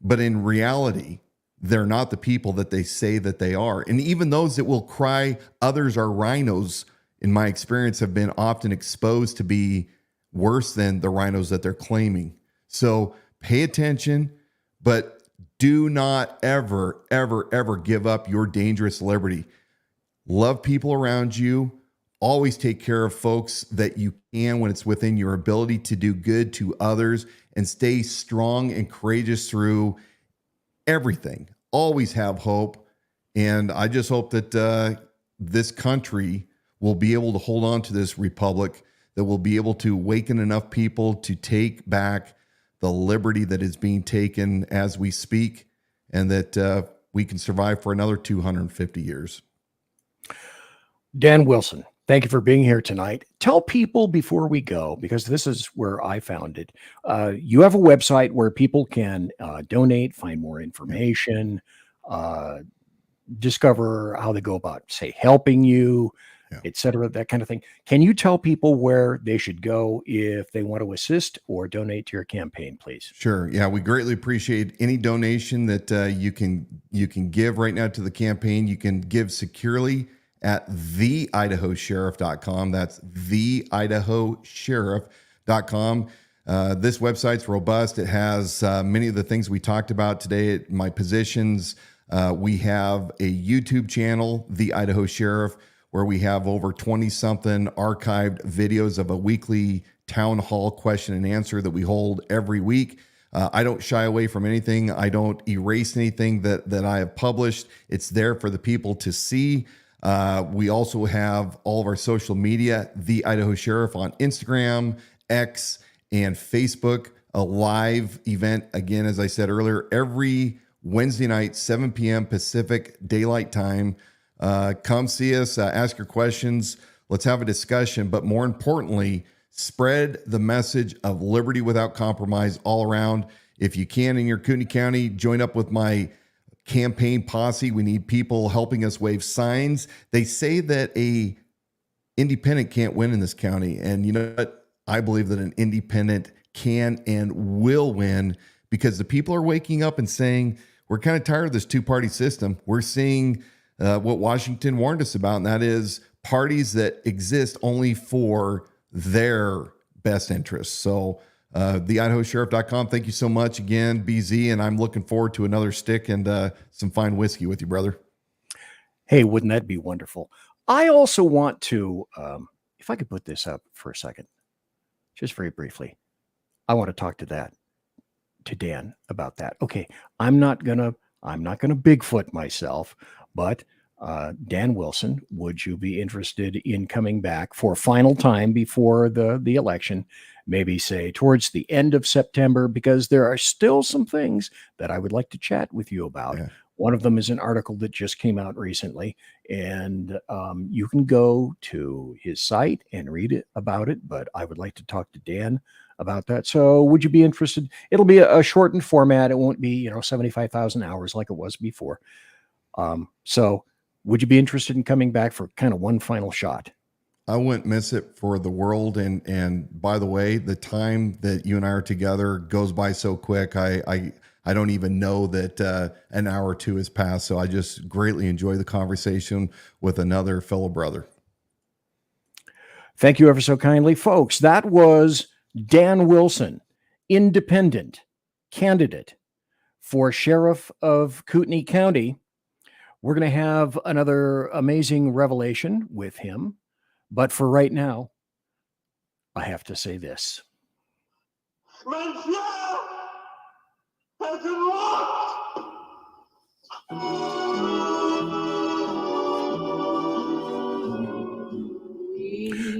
But in reality, they're not the people that they say that they are. And even those that will cry others are rhinos, in my experience, have been often exposed to be worse than the rhinos that they're claiming. So pay attention, but do not ever, ever, ever give up your dangerous liberty. Love people around you. Always take care of folks that you can when it's within your ability to do good to others, and stay strong and courageous through everything. Always have hope. And I just hope that this country will be able to hold on to this republic, that will be able to awaken enough people to take back the liberty that is being taken as we speak, and that we can survive for another 250 years. Dan Wilson, thank you for being here tonight. Tell people before we go, because this is where I found it. You have a website where people can donate, find more information, discover how they go about, say, helping you, et cetera, that kind of thing. Can you tell people where they should go if they want to assist or donate to your campaign, please? Sure. Yeah, we greatly appreciate any donation that you can give right now to the campaign. You can give securely at theidahosheriff.com. That's theidahosheriff.com. This website's robust. It has many of the things we talked about today at my positions. We have a YouTube channel, The Idaho Sheriff, where we have over 20-something archived videos of a weekly town hall question and answer that we hold every week. I don't shy away from anything. I don't erase anything that I have published. It's there for the people to see. We also have all of our social media, The Idaho Sheriff, on Instagram, X, and Facebook. A live event, again, as I said earlier, every Wednesday night, 7 p.m. Pacific Daylight Time. Come see us, ask your questions. Let's have a discussion. But more importantly, spread the message of liberty without compromise all around. If you can in your Kootenai County, join up with my campaign posse. We need people helping us wave signs. They say that a independent can't win in this county. And you know what? I believe that an independent can and will win, because the people are waking up and saying, we're kind of tired of this two-party system. We're seeing what Washington warned us about, and that is parties that exist only for their best interests. So theidahosheriff.com. Thank you so much again, BZ, and I'm looking forward to another stick and some fine whiskey with you, brother. Hey, wouldn't that be wonderful? I also want to, if I could put this up for a second, just very briefly, I want to talk to Dan about that. Okay, I'm not gonna Bigfoot myself, but Dan Wilson, would you be interested in coming back for a final time before the election? Maybe say towards the end of September, because there are still some things that I would like to chat with you about. Yeah. One of them is an article that just came out recently, and you can go to his site and read about it, but I would like to talk to Dan about that. So would you be interested? It'll be a shortened format. It won't be, 75,000 hours like it was before. So would you be interested in coming back for kind of one final shot? I wouldn't miss it for the world. And by the way, the time that you and I are together goes by so quick. I don't even know that an hour or two has passed. So I just greatly enjoy the conversation with another fellow brother. Thank you ever so kindly, folks. That was Dan Wilson, independent candidate for sheriff of Kootenai County. We're going to have another amazing revelation with him. But for right now, I have to say this. Montreal has been locked.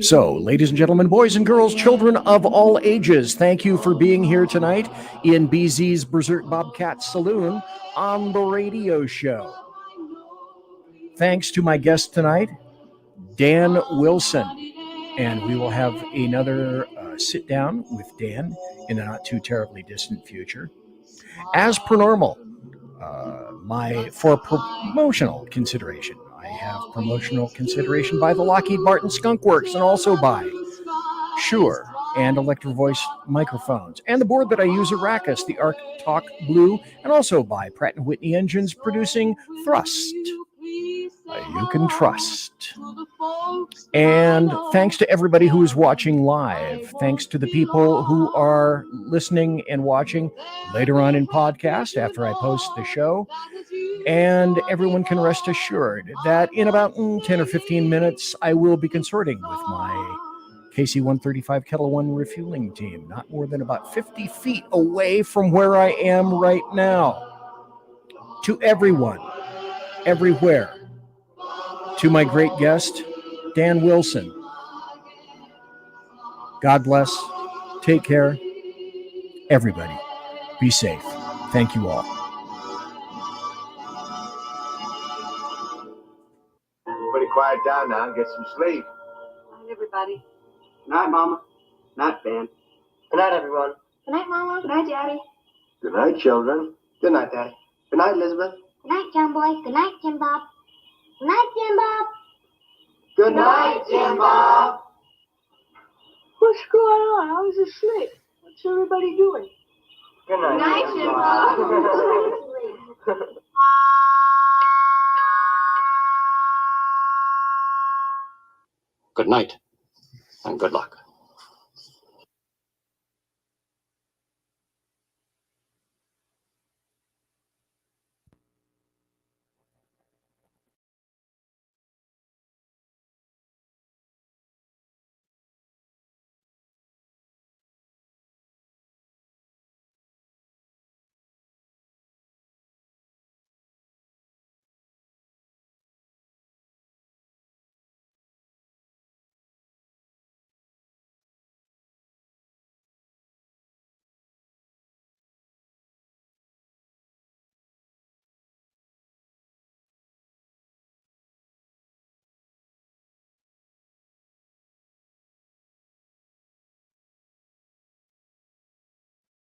So, ladies and gentlemen, boys and girls, children of all ages, thank you for being here tonight in BZ's Berserk Bobcat Saloon on the radio show. Thanks to my guest tonight, Dan Wilson. And we will have another sit down with Dan in the not too terribly distant future. As per normal, for promotional consideration, I have promotional consideration by the Lockheed Martin Skunk Works and also by Shure and Electro Voice microphones, and the board that I use, Arrakis, the Arc Talk Blue, and also by Pratt & Whitney Engines producing Thrust. You can trust. And thanks to everybody who is watching live. Thanks to the people who are listening and watching later on in podcast after I post the show. And everyone can rest assured that in about 10 or 15 minutes, I will be consorting with my KC-135 Kettle One refueling team, not more than about 50 feet away from where I am right now. To everyone, everywhere, to my great guest, Dan Wilson. God bless. Take care. Everybody, be safe. Thank you all. Everybody quiet down now and get some sleep. Good night, everybody. Good night, Mama. Good night, Ben. Good night, everyone. Good night, Mama. Good night, Daddy. Good night, children. Good night, Daddy. Good night, Elizabeth. Good night, John Boy. Good night, Jim Bob. Good night, Jim Bob. Good night, Jim Bob. What's going on? I was asleep. What's everybody doing? Good night, Good night, Jim Bob. Good night, and good luck.